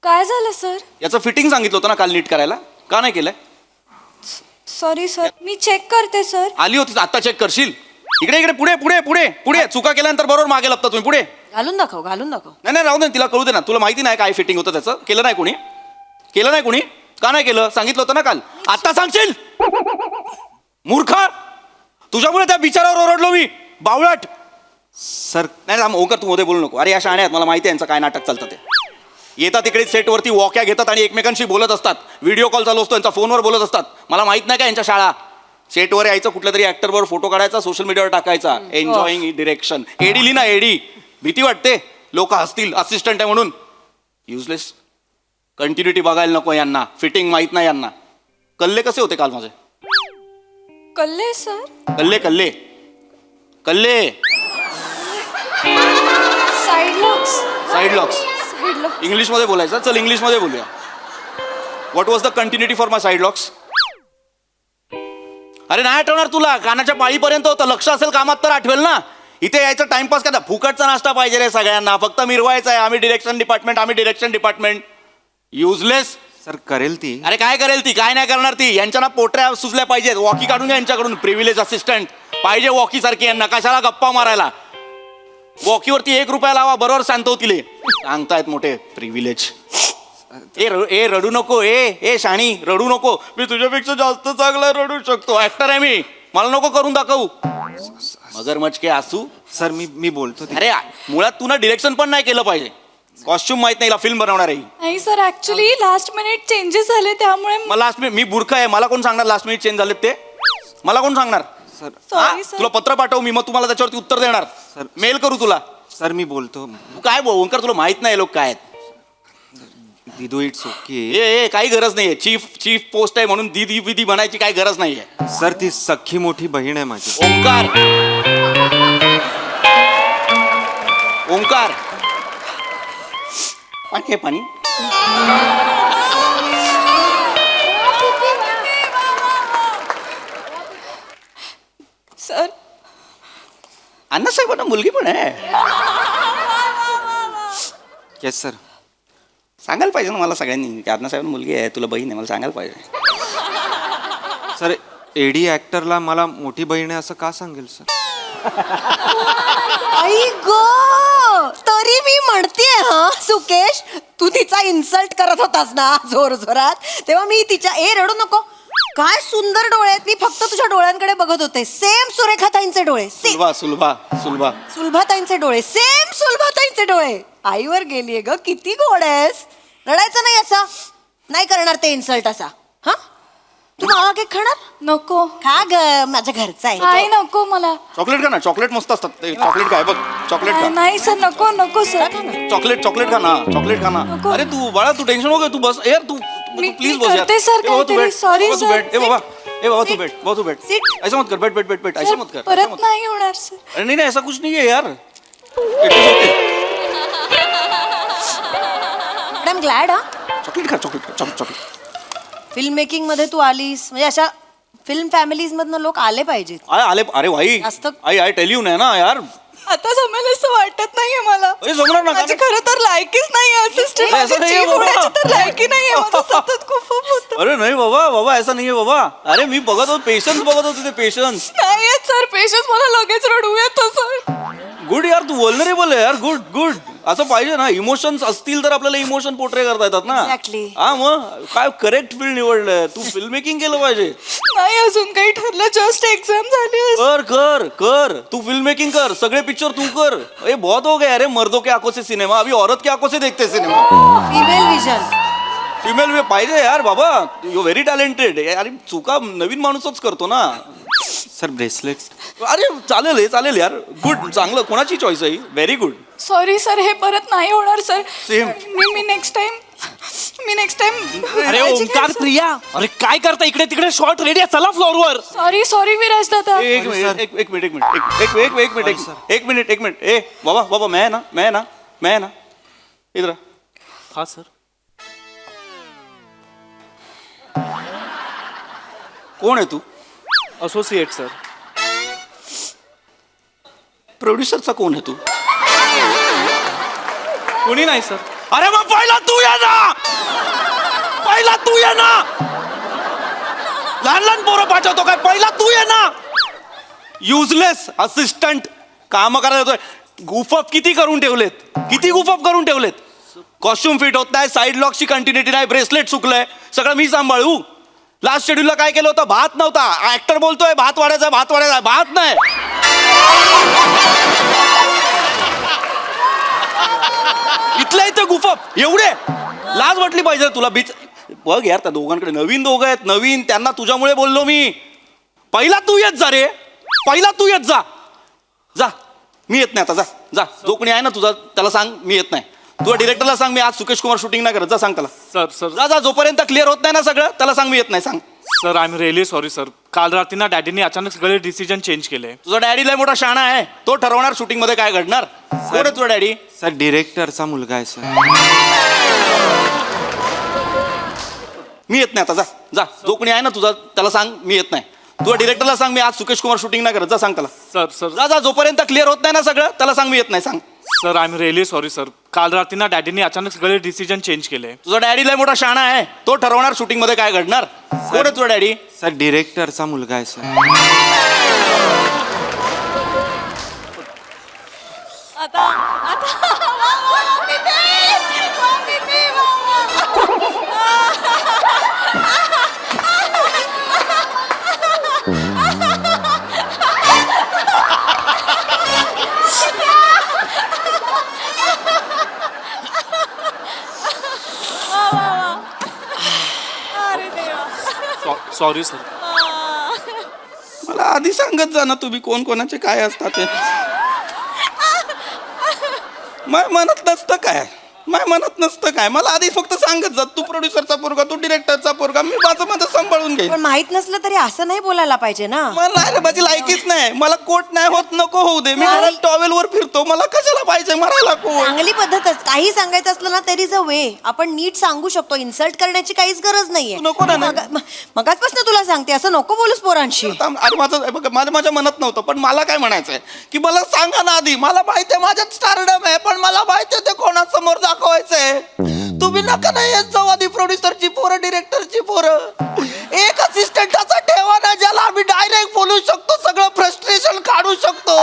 काय झालं सर? याचं फिटिंग सांगितलं होतं ना काल नीट करायला, का नाही केलंय? सॉरी सर, मी चेक करते सर. आली होती आता चेक करशील. इकडे पुढे चुका केल्यानंतर बरोबर मागे लपता तुम्ही. पुढे घालून दाखव. नाही राहू दे, तिला कळू दे ना. तुला माहिती नाही काय फिटिंग होतं त्याचं? केलं नाही कोणी? का नाही केलं? सांगितलं होतं ना काल. आता सांगशील? मूर्खा, तुझ्यामुळे त्या बिचारावर ओरडलो मी. बावळट. सर नाही ओंकार, तू मध्ये बोलू नको. अरे या शाण्या आहेत, मला माहिती आहे यांचं काय नाटक चालतं ते. येतात तिकडे सेटवरती वॉक्या घेतात आणि एकमेकांशी बोलत असतात. व्हिडिओ कॉल चालू असतो, यांचा फोनवर बोलत असतात. मला माहित नाही का यांच्या शाळा? सेटवर यायचं, कुठल्या तरी ऍक्टरवर फोटो काढायचा, सोशल मीडियावर टाकायचा. Enjoying direction. एडी लिना एडी. भीती वाटते, लोक हसतील असिस्टंट आहे म्हणून. युजलेस. कंटिन्युटी बघायला नको यांना, फिटिंग माहित नाही यांना. कल्ले कसे होते काल माझे? कल्ले सर? कल्ले साईड लॉक्स. इंग्लिश मध्ये बोलायचं. चल इंग्लिश मध्ये बोलूया. What was the continuity for my side locks? अरे नाही आठवणार तुला, कानाच्या पाळीपर्यंत होतं. लक्ष असेल कामात तर आठवेल ना. इथे यायचं टाइमपास करा. फुकटचा नाश्ता पाहिजे रे सगळ्यांना, फक्त मिरवायचा आहे. आम्ही डिरेक्शन डिपार्टमेंट. युजलेस. सर करेल ती. अरे काय करेल ती? काय नाही करणार ती. यांच्या ना पोटऱ्या सुचल्या पाहिजेत. वॉकी काढून घ्या यांच्याकडून. प्रिव्हिलेज असिस्टंट पाहिजे वॉकी सारखी यांना. कशाला गप्पा मारायला? वॉकीवरती 1 रुपया लावा, बरोबर शांत होतील. सांगतायत मोठे प्रिव्हिलेज. ए रडू नको. ए शाणी, रडू नको. मी तुझ्यापेक्षा जास्त चांगला रडू शकतो. ऍक्टर आहे मी, मला नको करून दाखवू. मगरमच्छ के आसू. सर मी बोलतो. अरे मुळात तू ना डिरेक्शन पण नाही केलं पाहिजे. कॉस्ट्युम माहित नाही, फिल्म बनवणार आहे. नाही sir, actually last minute changes झाले त्यामुळे. मला लास्ट मिनिट, मी मूर्ख आहे, मला कोण सांगणार लास्ट मिनिट चेंज झालेत ते? मला कोण सांगणार? Sorry sir. तुला पत्र पाठव मी, मग तुम्हाला त्याच्यावरती उत्तर देणार. मेल करू तुला? सर मी बोलतो. तू काय ओंकार, तुला माहित नाही लोक काय आहेत? दिदू इट्स ओके. ए काही गरज नाहीये. चीफ पोस्ट आहे म्हणून दीदी विधी बनायची काही गरज नाहीये. सर ती सख्खी मोठी बहीण आहे माझी. ओंकार पाणी. सर अण्णासाहेबांना मुलगी पण आहे. Yes sir. सांगायला पाहिजे ना मला सगळ्यांनी की अण्णासाहेबांना मुलगी आहे, तुला बहीण आहे, मला सांगायला पाहिजे. सर एडी ऍक्टरला मला मोठी बहीण आहे असं का सांगेल सर? आई गो, तरी मी म्हणतेय हा सुकेश, तू तिचा इन्सल्ट करत होतास ना जोर जोरात, तेव्हा मी तिच्या रडू नको, काय सुंदर डोळे आहेत, मी फक्त तुझ्या डोळ्यांकडे बघत होते. सेम सुरेखाताईंचे डोळे, सुलभा सुलभा सुलभा सुलभाताईंचे डोळे, सेम सुलभाताईंचे डोळे. आईवर गेलीये ग, किती गोड आहेस. रडायचं नाही असं, नाही करणार ते इन्सल्ट असा. हा, तू मावा केक खाणार? नको. खा ग, माझ्या घरचा आहे. नाही नको मला. चॉकलेट खा ना, चॉकलेट मस्त असतात ते. चॉकलेट काय बघ, चॉकलेट खा. नाही सर, नको नको सर. चॉकलेट चॉकलेट खा ना, चॉकलेट खा ना. अरे तू बाळा, तू टेन्शन नको, तू बस यार, तू प्लीज बस यार. करते सर, ए बाबा, तू काहीतरी. बैठ. Sorry, बाबा, तू sir. बैठ. ए बाबा, ए बाबा तू बैठ, बाबा तू बैठ. Sit. ऐसा मत कर, बैठ बैठ बैठ बैठ, ऐसा मत कर, ऐसा परत मत कर. नाही होणार सर. अरे नहीं नहीं, ऐसा कुछ नहीं है यार. It is okay. I am glad. हा, चॉकलेट खा, चॉकलेट खा, चॉकलेट. फिल्म मेकिंग मध्ये तू आलीस म्हणजे अशा फिल्म फॅमिलीज मधनं लोक आले पाहिजेत. आले, अरे भाई, जास्त- आई टेल यू नाही ना यार. आता जमेल असं वाटत नाहीये मला. अरे जमणार ना. माझी खरं तर लायकीच नाही असिस्टंट. नाही, असं नाहीये बाबा. तर लायकी नाहीये. माझं सतत खूप होतं. अरे नाही बाबा, बाबा ऐसा नहीं है बाबा. अरे मी बघत होतो, पेशन्स बघत होतो, ते पेशन्स. नाही येत सर, पेशन्स मला लगेच रडू येतं सर. गुड यार, तू वल्नरेबल आहे यार. गुड गुड, असं पाहिजे ना. इमोशन्स असतील तर आपल्याला इमोशन पोर्ट्रे करता येतात ना. Exactly. हा, मग काय करेक्ट फील्ड निवडलंय तू. फिल्म मेकिंग केलं पाहिजे. नाही अजून काही ठरलं, जस्ट एक्झाम झाली. कर कर कर, तू फिल्म मेकिंग कर, सगळे पिक्चर तू कर. ये बहुत हो गया अरे, मर्दों के आंखों से सिनेमा, अभी औरत के आंखों से देखते सिनेमा. Female vision. फिमेल पाहिजे यार बाबा. You very talented. अरे चुका नवीन माणूसच करतो ना. Sir bracelet. अरे चालेल यार. गुड, चांगलं. कोणाची चॉईस आहे? Very good. सॉरी सर, हे परत नाही होणार सर. Same. मी नेक्स्ट टाइम. अरे ओंकार प्रिया, अरे काय करता इकडे तिकडे? शॉर्ट रेडी आहे, चला फ्लोअरवर. सॉरी विराज दादा. एक मिनिट. ए बाबा, मैं है ना इधर आ. हा सर. कोण आहे तू? Associate sir. प्रोड्युसरचा कोण आहे तू? कोणी नाही सर. अरे मग पहिला तू ये ना. लहान पोरं पाठवतो काय? पहिला तू ये ना. युजलेस असिस्टंट काम करायला येतोय. गुफअप किती करून ठेवलेत. कॉस्ट्युम फिट होत नाही, साईड लॉकची कंटिन्युटी नाही, ब्रेसलेट चुकलंय, सगळं मी सांभाळू. लास्ट शेड्यूलला काय केलं होतं? भात नव्हता. ऍक्टर बोलतोय भात वाढायचा, भात नाही. इथल्या इथे गुफअप एवढे लाज वाटली पाहिजे तुला. बीच बघ यार, त्या दोघांकडे नवीन दोघं आहेत, नवीन. त्यांना तुझ्यामुळे बोललो मी. पहिला तू येत जा रे, जा. मी येत नाही आता. जा जो कोणी आहे ना तुझा त्याला सांग मी येत नाही. तुझ्या डिरेक्टरला सांग मी आज सुकेश कुमार शूटिंग नाही करत. जा सांग त्याला. सर जा जोपर्यंत क्लिअर होत नाही ना सगळं, त्याला सांग मी येत नाही. सांग. Sir, I am really sorry sir. काल रात्री ना डॅडीने अचानक सगळे डिसिजन चेंज केले. तुझा डॅडी लय मोठा शाणा आहे. तो ठरवणार शूटिंग मध्ये काय घडणार. कोण आहे तुझा डॅडी? सर डिरेक्टरचा मुलगा आहे सर. मी येत नाही आता. जा जो कोणी आहे ना तुझा त्याला सांग मी येत नाही. तुझ्या डिरेक्टरला सांग मी आज सुकेश कुमार शूटिंग नाही करत. जा सांग त्याला. सर जा जोपर्यंत क्लिअर होत नाही ना सगळं, त्याला सांग मी येत नाही. सांग. Sir, I am really sorry sir. काल रात्री ना डॅडीने अचानक सगळे डिसिजन चेंज केले. तुझा डॅडी लय मोठा शाणा आहे. तो ठरवणार शूटिंग मध्ये काय घडणार. कोण आहे तुझा डॅडी? सर डिरेक्टरचा मुलगा आहे सर. Sorry sir. मला आधी सांगत जा ना तुम्ही कोण कोणाचे काय असतात ते. माझ्या मनात नसतं काय. मला आधी फक्त सांगत जा. तू प्रोड्युसरचा पोरगा, तू डिरेक्टरचा पोरगा, मी माझं सांभाळून घेईन. पण माहित नसलं तरी असं नाही बोलायला पाहिजे ना. मला माझी लायकीच नाही. मला कोट नाही होत, नको होऊ दे. मी घरात टॉवेलवर फिरतो. मला कशाला पाहिजे मरायला कोट? चांगली पद्धतच. काही सांगायचं असलं ना तरी अ वे. आपण नीट सांगू शकतो. इन्सल्ट करण्याची काहीच गरज नाहीये. नको ना. मगाचपासून तुला सांगते, असं नको बोलूस पोरांशी. अरे माझ्या मनात नव्हतं, पण मला काय म्हणायचंय की मला सांगा ना आधी. मला माहितीये माझ्यात स्टारडम आहे, पण मला माहितीये ते कोणासमोर दाखवायचंय. तुम्ही नका नाही येत जाऊ आधी प्रोड्युसरची पोरं, डिरेक्टरची पोरं. एक असिस्टंटाचा ठेवा ना, ज्याला आम्ही डायरेक्ट बोलू शकतो, सगळं फ्रस्ट्रेशन काढू शकतो.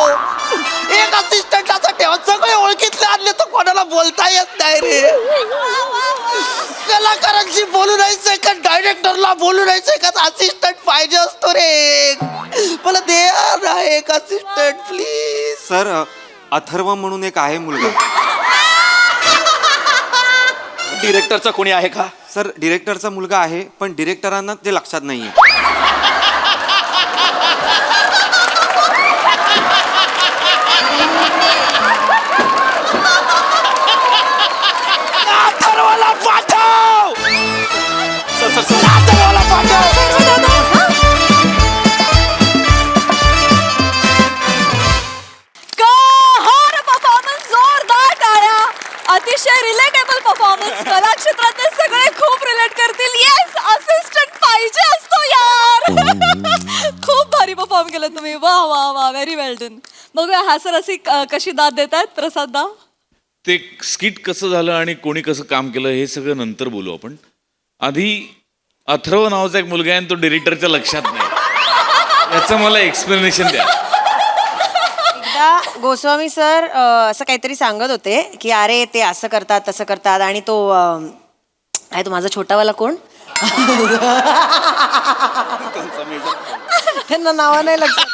बोलू नाही शकत असिस्टंट पाहिजे असतो रे मला दे ना एक असिस्टंट प्लीज. सर अथर्व म्हणून एक आहे मुलगा. डिरेक्टरचा कोणी आहे का? सर डिरेक्टरचा मुलगा आहे पण डिरेक्टरांना ते लक्षात नाहीये. अथर्वला पाठव. सर अथर्वला पाठव. कहर परफॉर्मन्स, जोरदार टाळ्या. अतिशय रिलेटेबल परफॉर्मन्स. कला क्षेत्रातले सगळे खूप रिलेट करतील. येस, असिस्टंट पाहिजे असतो यार. खूप भारी परफॉर्म केलं तुम्ही. वा वा वा, व्हेरी वेल डन. बघूया हास्यरसिक कशी दाद देतात. प्रसाद दा. ते स्किट कसं झालं आणि कोणी कसं काम केलं हे सगळं नंतर बोलू आपण. आधी अथर्व नावाचा एक मुलगा आहे आणि तो डिरेक्टरच्या लक्षात नाही, याचं मला एक्सप्लेनेशन द्या. एकदा गोस्वामी सर असं काहीतरी सांगत होते की अरे ते असं करतात तसं करतात आणि तो आहे तो माझा छोटावाला कोण त्यांना नावं नाही लक्षात.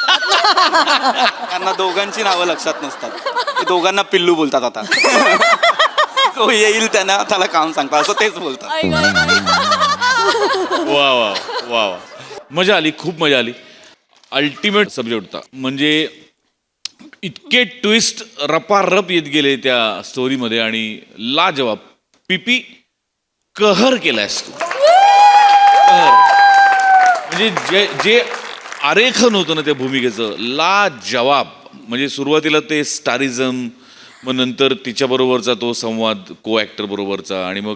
त्यांना दोघांची नावं लक्षात नसतात. ते दोघांना पिल्लू बोलतात आता. जो येईल त्याला काम सांगतात असं तेच बोलतात. वा वा वा वा, मजा आली, खूप मजा आली. अल्टिमेट सब्जेक्ट होता. म्हणजे इतके ट्विस्ट रपारप येत गेले त्या स्टोरीमध्ये आणि लाजवाब. पीपी कहर केलायस तू. कहर म्हणजे जे आरेखन होतं ना त्या भूमिकेचं, लाजवाब. म्हणजे सुरुवातीला ते स्टारिझम, मग नंतर तिच्याबरोबरचा तो संवाद को ॲक्टर बरोबरचा, आणि मग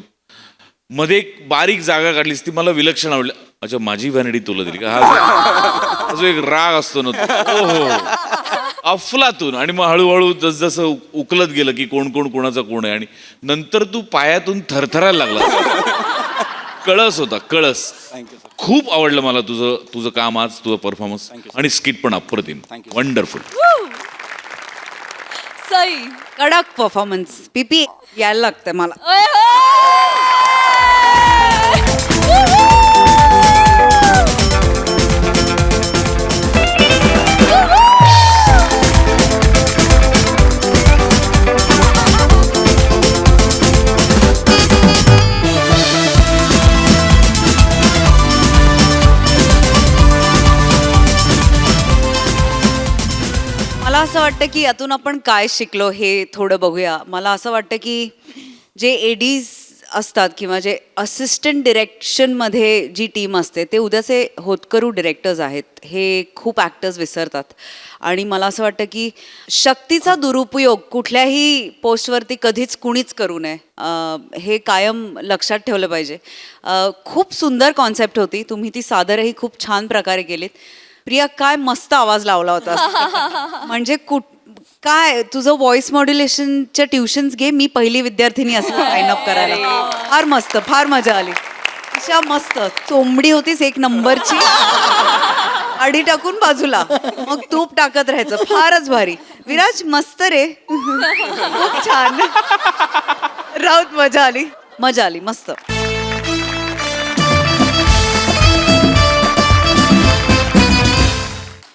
मध्ये एक बारीक जागा काढलीस ती मला विलक्षण आवडली. अच्छा, माझी व्हॅनिटी तुला दिली का? हा जो एक राग असतो ना, हो हो अफलातून. आणि मग हळूहळू जसजसं उकलत गेलं की कोण कोण कोणाचा कोण आहे, आणि नंतर तू पायातून थरथरायला लागला. कळस होता, कळस. खूप आवडलं मला तुझं काम आज, तुझं परफॉर्मन्स, आणि स्किट पण अप्रतिम, वंडरफुल. सई. कडक परफॉर्मन्स. पीपी यायला लागतं मला. मला असं वाटतं की यातून आपण काय शिकलो हे थोडं बघूया. मला असं वाटतं की जे एडीज असतात किंवा जे असिस्टंट डिरेक्शनमध्ये जी टीम असते ते उद्याचे होतकरू डिरेक्टर्स आहेत. हे खूप ॲक्टर्स विसरतात. आणि मला असं वाटतं की शक्तीचा दुरुपयोग कुठल्याही पोस्टवरती कधीच कुणीच करू नये, हे कायम लक्षात ठेवलं पाहिजे. खूप सुंदर कॉन्सेप्ट होती. तुम्ही ती सादरही खूप छान प्रकारे केलीत. प्रिया, काय मस्त आवाज लावला होता. म्हणजे काय तुझं व्हॉइस मॉड्युलेशनच्या ट्युशन्स घे. मी पहिली विद्यार्थिनी असं साइन अप करायला. फार मस्त, फार मजा आली. अशा मस्त चोंबडी होतीस एक नंबरची. आडी टाकून बाजूला मग तूप टाकत राहायचं. फारच भारी. विराज मस्त रे. खूप छान. राऊत मजा आली, मजा आली, मस्त.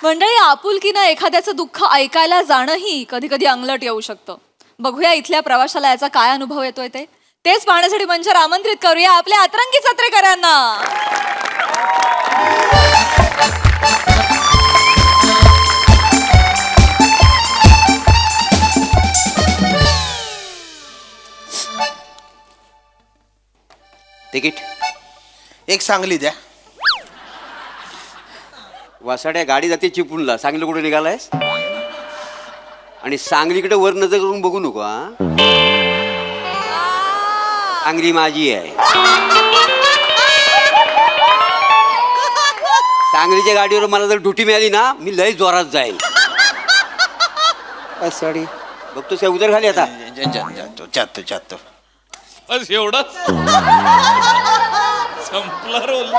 मंडळी, आपुलकीनं एखाद्याचं दुःख ऐकायला जाणंही कधी कधी अंगलट येऊ शकतं. बघूया इथल्या प्रवाशाला याचा काय अनुभव येतोय तेच पाहण्यासाठी मंचावर आमंत्रित करूया आपल्या अतरंगी सत्रेकरांना. तिकीट एक सांगली द्या. वासाड्या गाडी जाते चिपळूणला. सांगली कुठे निघालायस? आणि सांगलीकडे वर नजर करून बघू नको. हा, सांगली माझी आहे. सांगलीच्या गाडीवर मला जर ड्युटी मिळाली ना, मी लय जोरात जाईल. वासाडी बघतोस का उदर खाली आता? जातो. बस एवढंच संपला रोल.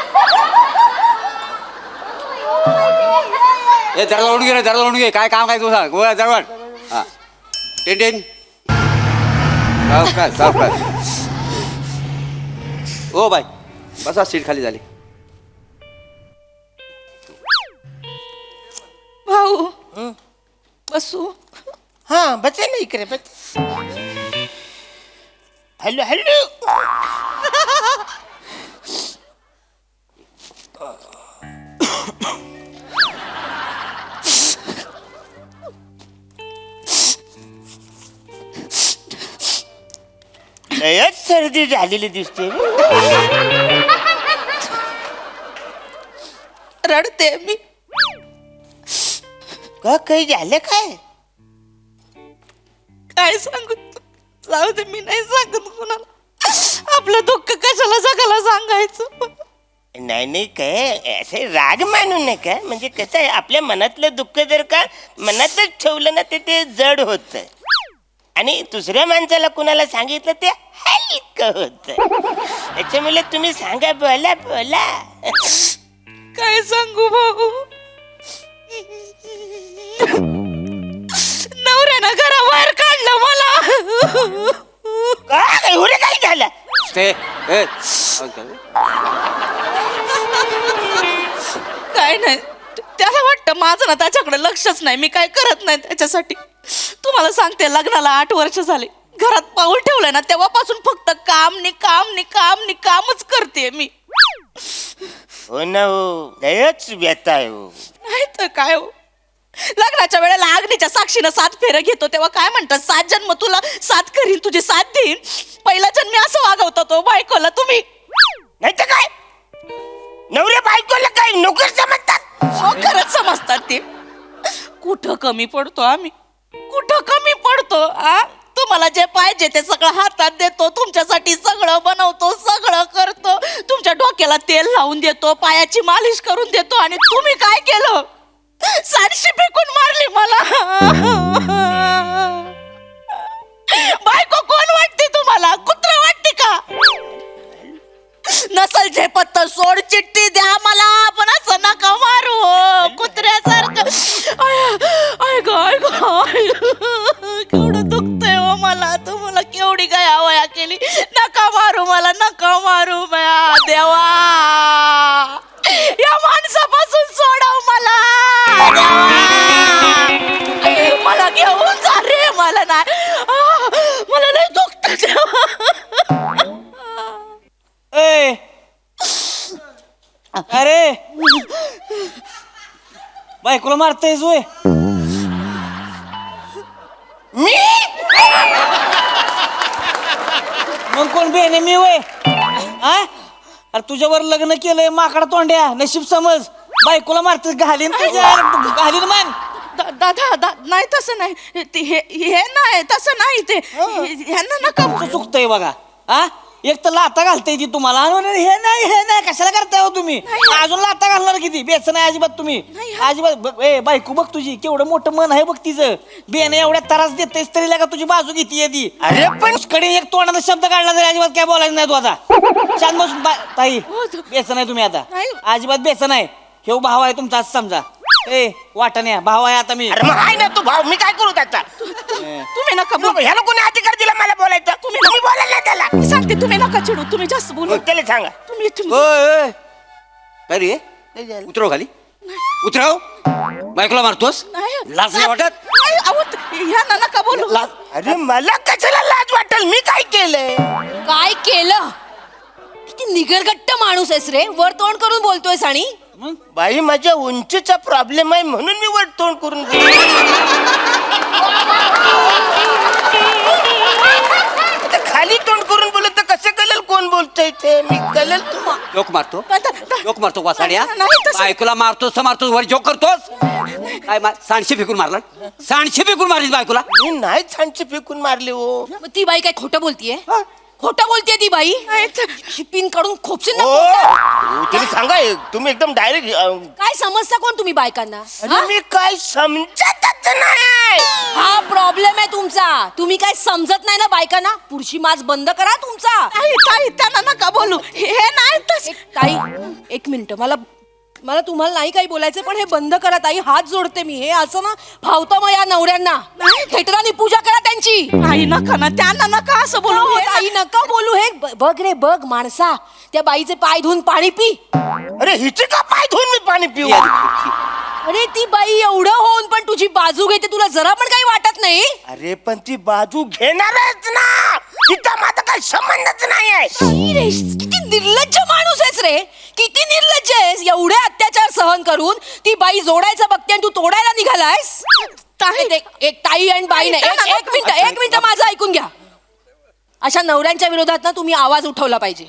ए जरा लावून घे रे, जरा लावून घे. काय काम काय तुझा? गोळ्या जरवाट. हा, टेन सावकाश. ओ बाय, बसा, सीट खाली झाली. भाऊ बसू. हा बस ना इकडे बस. Hello hello. लयच सर्दी झालेली दिसते. रडते मी. का काही झालं काय? काय सांगू जाऊ दे, मी नाही सांगत कोणाला. आपलं दुःख कशाला जगाला सांगायचं. नाही नाही काय असे राग मानू नका. म्हणजे कसं आहे, आपल्या मनातलं दुःख जर का मनातच ठेवलं ना ते जड होत, आणि दुसऱ्या माणसाला कुणाला सांगितलं ते हलकं होत. त्याच्यामुळे तुम्ही सांगा, बोला बोला. काय सांगू भाऊ, नवऱ्यानं घराबाहेर काढलं मला. काय एवढं काय झालं? काय नाही, त्याला वाटतं माझं ना त्याच्याकडे लक्षच नाही, मी काय करत नाही त्याच्यासाठी. तुम्हाला सांगते, लग्नाला 8 वर्ष झाले. घरात पाऊल ठेवलंय ना तेव्हापासून फक्त काम नि काम नि काम नि कामच करते मी. हो ना, हो लयच व्यथा आहे हो. नाही तर काय हो, लग्नाच्या वेळेला अग्नीच्या साक्षीनं 7 फेऱ्या घेतो तेव्हा काय म्हणतात, 7 जन्म तुला 7 करीन, तुझी 7 देईन. पहिला जन्मी असं वागवता तो बायकोला तुम्ही. नाही तर काय, नवऱ्या बायकोला काय नोकर समजतात? खरंच समजतात ते. कुठं कमी पडतो आम्ही, कुठं कमी पडतो? तुम्हाला जे पाहिजे ते सगळं हातात देतो, तुमच्यासाठी सगळं बनवतो, सगळं करतो, तुमच्या डोक्याला तेल लावून देतो, पायाची मालिश करून देतो, आणि तुम्ही काय केलं? साडशी फेकून मारली मला. बायको कोण वाटते तुम्हाला? कुत्रा वाटते का? नसल झेपत तर सोड चिठ्ठी द्या मला, पण असं नका मारू कुत्र्यासारखं. केवढं दुखतंय हो मला. तुम्हाला केवढी काय हवया केली. नका मारू मला, नका मारू बया देवा. या माणसापासून सोडव मला देवा. मला घेऊन जा रे. मला नाही, मला लय दुखत देवा. अरे बायकोला मारतायस वय? मी मग कोण बेने मी वय? अरे तुझ्यावर लग्न केलंय माकडा तोंड्या, नशीब समज. बायकोला मारतेस, घालीन तुझ्या, घालीन मग. दादा नाही तसं नाही, हे नाही तसं नाही, ते ह्यांना नका. चुकतंय बघा. एक तर लाता घालताय ती तुम्हाला, आणि हे नाही कशाला करताय हो तुम्ही? अजून लाता घालणार किती? बेच नाही अजिबात तुम्ही, अजिबात. बायको बघ तुझी, केवढं मोठं मन आहे बघ तिचं. बेने एवढ्या त्रास देतेस तरी का तुझी बाजू घेते ती. अरे पण कडे एक तोंडाचा शब्द काढला तरी अजिबात काय बोलायचं नाही तू आता. शांत बसून ताई, बेच नाही तुम्ही आता, अजिबात बेच नाही. हे भाव आहे तुमचा असं समजा. वाटण्या भाव आहे आता मी. अरे मग आहे ना तू भाऊ, मी काय करू त्याचा? तुम्ही नका बोलू. ह्याला कोणी अधिकार दिला मला बोलायचा? तुम्ही बोलायला नाही त्याला. सांगते, तुम्ही नका चिडू, तुम्ही जास्त बोलू. त्याला सांगा. तुम्ही काय रे, उतरव खाली, उतरव. बायकोला मारतोस, लाज नाही वाटत? ह्यांना नका बोलू. अरे मला कशाला लाज वाटेल? मी काय केलंय? काय केलं? किती निगरगट्ट माणूस आहेस रे, वर तोंड करून बोलतोयस. आणि बाई, माझ्या उंचीचा प्रॉब्लेम आहे म्हणून मी वर तोंड करून खाली तोंड करून बोलत तर कसं कळेल कोण बोलतोय ते? मी कळेल तू जोक मारतो, जोक मारतो वासाड्या. नाही तसं. बायकोला मारतोस तर मारतोस, वर जोक करतोस. काय सांडशी फेकून मारला? सांडशी फेकून मारलीस बायकोला? मी नाही छानशी फेकून मारले हो. मग ती बाई काय खोटं बोलतीये? खोटं बोलतीये ती बाई. पिन काढून खोपशील ना. तुम्ही सांगा, तुम्ही एकदम डायरेक्ट. काय समजता कोण तुम्ही बायकांना? मी काय समजतच नाही. हा प्रॉब्लेम आहे तुमचा. तुम्ही काय समजत नाही ना बायकांना. पुढची माज बंद करा तुमचा. ताई त्यांना नका बोलू. हे नाही तसं. ताई, 1 मिनिट, मला तुम्हाला नाही काही बोलायचं, पण हे बंद करा ताई. हात जोडते मी. हे असं ना भावतं मग या नवऱ्यांना. खेटरांनी पूजा करा त्यांची. ताई नका ना, त्यांना नका असं बोलू. हो, ताई नका बोलू. हे बघ रे, बघ माणसा, त्या बाईचे पाय धुवून पाणी पी. अरे हिचे का पाय धुवून मी पाणी पिऊ? अरे ती बाई एवढं होऊन पण तुझी बाजू घेते, तुला जरा पण काही वाटत नाही? अरे पण ती बाजू घेणारच ना, तिचा माझा काही संबंधच नाहीये. नाही रे, किती निर्लज्ज माणूस आहेस रे, किती निर्लज्ज आहेस. एवढे अत्याचार सहन करून ती बाई जोडायचं बघते आणि तू तोडायला निघालायस. एक ताई आणि बाई नाही. एक मिनिट माझं ऐकून घ्या. अशा नवऱ्यांच्या विरोधात ना तुम्ही आवाज उठवला पाहिजे,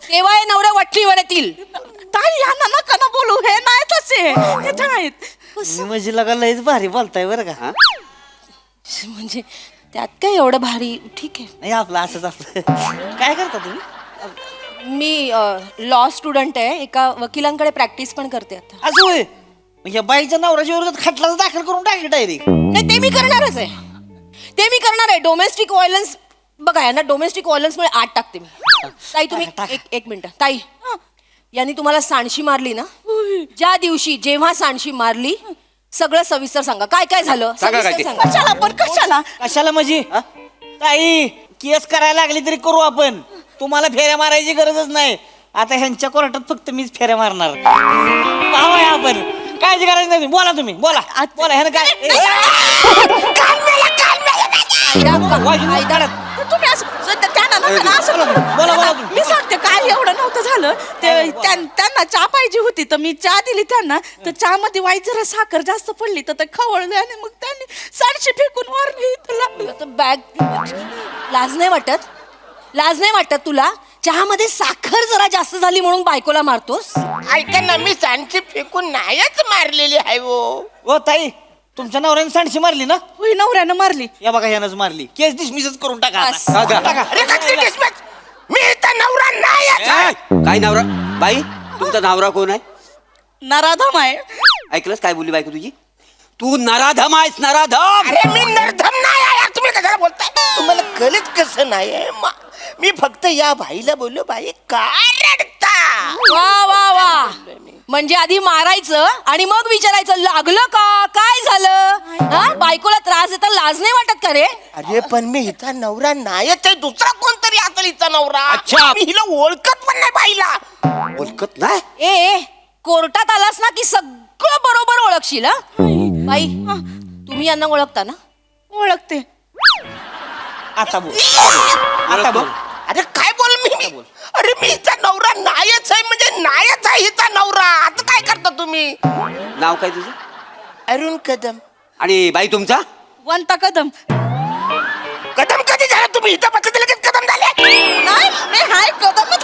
तेव्हा हे नवरे वठणीवर येतील. ताई यांना नका ना बोलू, हे नाही तसे, हे नाहीत. म्हणजे लगा लयच भारी बोलताय बरं का. म्हणजे त्यात काय एवढं भारी? ठीक आहे. नाही आपलं असंच आपलं. काय करता तुम्ही? मी लॉ स्टुडंट आहे, एका वकिलांकडे प्रॅक्टिस पण करते आता. असं होय. म्हणजे बाईच्या नवऱ्याच्या विरोधात खटलाच दाखल करून टाकले डायरेक्ट. नाही, ते मी करणारच आहे, ते मी करणार आहे. डोमेस्टिक व्हायलन्स बघा, यांना डोमेस्टिक व्हायलन्स मुळे आत टाकते मी. ताई तुम्ही एक मिनिट. ताई, यांनी तुम्हाला सांडशी मारली ना, ज्या दिवशी जेव्हा सांडशी मारली सगळं सविस्तर सांगा, काय काय झालं सविस्तर सांगा. कशाला पण कशाला? कशाला म्हणजे ताई केस करायला लागली तरी करू आपण, तुम्हाला फेऱ्या मारायची गरजच नाही. आता ह्यांच्या कोर्टात फक्त मीच फेऱ्या मारणार. पाहावं आपण, काळजी करायची नाही. बोला तुम्ही, बोला बोला. ह्यानं काय तुम्ही असं त्यांना नका ना असं करू. बोला बोला तुम्ही. मी सांगते काय एवढं नव्हतं झालं ते. त्यांना चहा पाहिजे होती तर मी चहा दिली त्यांना, तर चहा मध्ये वाईट जरा साखर जास्त पडली तर ते खवळले आणि मग त्यांनी सांडशी फेकून मारली. बॅग, लाज नाही वाटत? लाज नाही वाटत तुला? चहामध्ये साखर जरा जास्त झाली म्हणून बायकोला मारतोस? ऐका ना, मी सांडशी फेकून नाहीच मारलेली आहे. ओ ताई, तुमच्या नवऱ्याने सांडशी मारली ना? होय, नवऱ्यानं मारली. या बघा ह्यानंच मारली. केस डिसमिसच करून टाका आता. बस. टाका. अरे कसली dismiss? मी इथं नवरा नाहीच आहे. काय नवरा? बाई तुमचा नवरा कोण आहे? नराधम आहे. ऐकलंस काय बोलली बायको तुझी? तू नराधम आहेस, नराधम. अरे मी नरधम नाही आहे यार, तुम्ही कशाला बोलताय? तुम्हाला कळत कसं नाही आहे? मी फक्त या बाईला बोललो, बाई काय रडता? वा वा वा, म्हणजे आधी मारायचं आणि मग विचारायचं लागलं का, काय झालं? हा, बायकोला त्रास देता लाज नाही वाटत का रे? अरे पण मी हिचा नवरा नाहीच आहे, दुसरा कोणतरी असेल हिचा नवरा. अच्छा. मी हिला ओळखत पण नाही बाईला. ओळखत नाही? ए, कोर्टात आलास ना की सगळं बरोबर ओळखशील. हा बाई, तुम्ही यांना ओळखता ना? ओळखते. आता बोल, आता बोल. अरे काय बोल मी? अरे मी हिचा नवरा नाहीच आहे, म्हणजे नाहीच आहे हिचा नवरा. आता काय करता तुम्ही? नाव काय तुझं? अरुण कदम. आणि बाई तुमचा? वंता कदम. कदम कधी झाला तुम्ही? हिचा पक्ष लगेच कदम झाले? नाही, मी हाय कदमच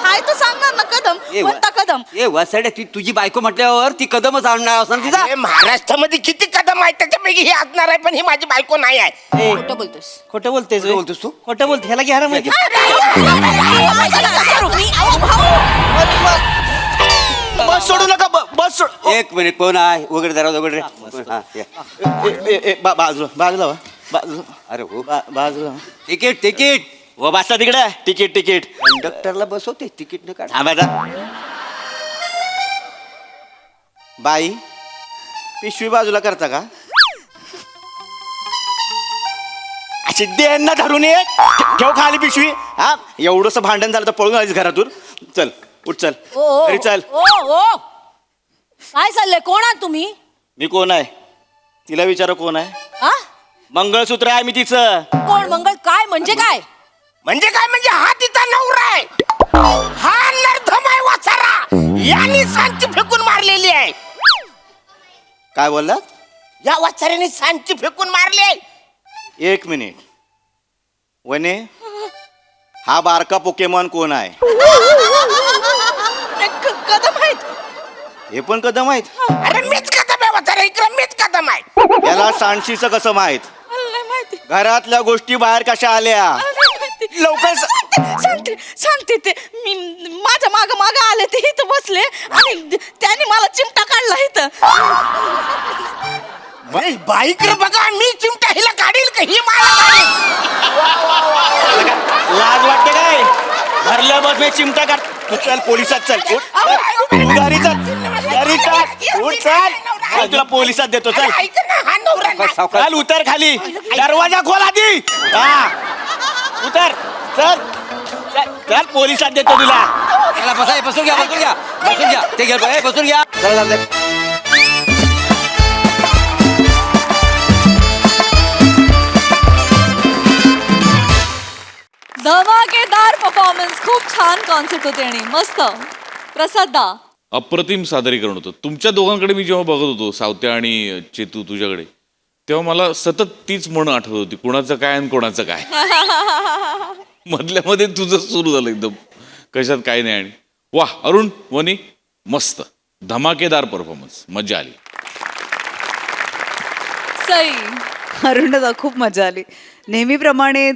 हाय तर सांगणार ना कदम. वंता कदम. ए वसड्या, ती तुझी बायको म्हटल्यावर ती कदमच आणणार असणार तिचा. अरे महाराष्ट्रामध्ये किती कदम आहेत, त्याच्यापैकी हे असणार आहे, पण ही माझी बायको नाही आहे. ए, खोटं बोलतोस. खोटं बोलतेस? खोटं बोलतोस तू? खोटं बोलते. ह्याला घ्या ना म्हणजे. बस सोडू नका, बस सोड. एक मिनिट, कोण आहे? वगैरे दरवाजा वगैरे. हा, या. बाजूला बाजूला वा, बाजूला. अरे हो, बाजूला. Ticket ticket. व बसला तिकडे. तिकीट. कंडक्टरला बसवते, तिकीट न काढ. थांबायचा. बाई, पिशवी बाजूला करता का? अशी देणं धरून ये. ठेव खाली पिशवी. हा, एवढंस भांडण झालं तर पळून आलीस घरातून. चल उठ, चल घरी चल. ओ काय चाललंय? कोण आहात तुम्ही? मी कोण आहे तिला विचारा. कोण आहे? हा, मंगळसूत्र आहे मी तिचं. कोण मंगळ? काय म्हणजे काय? म्हणजे काय? म्हणजे हा तिचा नवरा आहे, हा नरधम आहे वाचारा. यांनी सांची फेकून मारलेली आहे. काय बोलला? या वाचाऱ्याने सांची फेकून मारली आहे. एक मिनिट. वने, हा बारका पोकेमॉन कोण आहे? कदम आहेत. हे पण कदम आहेत. अरे मीच कदम आहे वाचारा, इकडे मीच कदम आहे. याला सांडशीचं कसं माहित? नाही माहिती. घरातल्या गोष्टी बाहेर कशा आल्या? लवकर सांगते ते. मी माझ्या माग आले ते इथं बसले आणि त्याने मला चिमटा काढला इथं. बाईकडे बघा, मी चिमटा हिला काढील का ही मला काढील? लाज वाटते काय? भरल्या बस मी चिमटा काढ. तू चल पोलिसात चल. घरी चल. उठ चल. तुला पोलिसात देतो. चल ऐक ना, हा नवरा नाही. चल, उतर खाली. दरवाजा खोल आधी. हा, उतर. चल पोलिसात देतो तुला. बसून घ्या. ते घ्या, बसून घ्या. चला, धमाकेदार परफॉर्मन्स, खूप छान कॉन्सेप्ट होते आणि मस्त. प्रसाद दा, अप्रतिम सादरीकरण होतं. तुमच्या दोघांकडे मी जेव्हा बघत होतो, सावत्या आणि चेतू तुझ्याकडे, तेव्हा मला सतत तीच म्हण आठवत होती, कुणाचं काय आणि कोणाचं काय. मधल्या मध्ये तुझं सुरू झालं एकदम, कशात काय नाही. आणि वा, अरुण, वनी, मस्त धमाकेदार परफॉर्मन्स, मजा आली. सई, अरुणदा खूप मजा आली. नेहमीप्रमाणे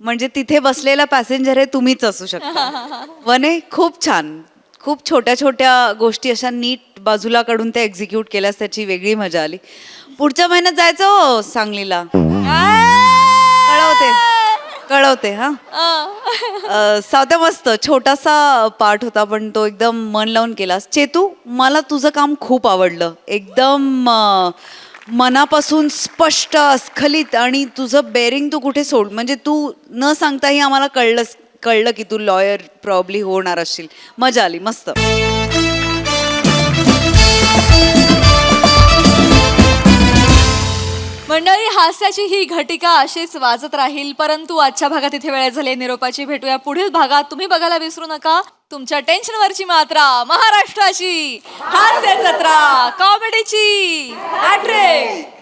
म्हणजे तिथे बसलेला पॅसेंजर आहे तुम्हीच असू शकता. वने खूप छान, खूप छोट्या छोट्या गोष्टी अशा नीट बाजूला काढून ते एक्झिक्यूट केल्यास त्याची वेगळी मजा आली. पुढच्या महिन्यात जायचं हो सांगलीला. कळवते हा. सावत्या मस्त छोटासा पार्ट होता पण तो एकदम मन लावून केलास. चेतू, मला तुझं काम खूप आवडलं. एकदम मनापासून स्पष्ट, स्खलित, आणि तुझं बेरिंग तू कुठे सोड, म्हणजे तू न सांगताही आम्हाला कळलं की तू लॉयर प्रॉब्ली होणार असशील. मजा आली, मस्त. मंडळी, हास्याची ही घटिका अशीच वाजत राहील, परंतु आजच्या भागात इथे वेळ झाली निरोपाची. भेटूया पुढील भागात. तुम्ही बघायला विसरू नका तुमच्या टेन्शनवरची मात्रा, महाराष्ट्राची हास्य जत्रा, कॉमेडीची हॅट्रिक.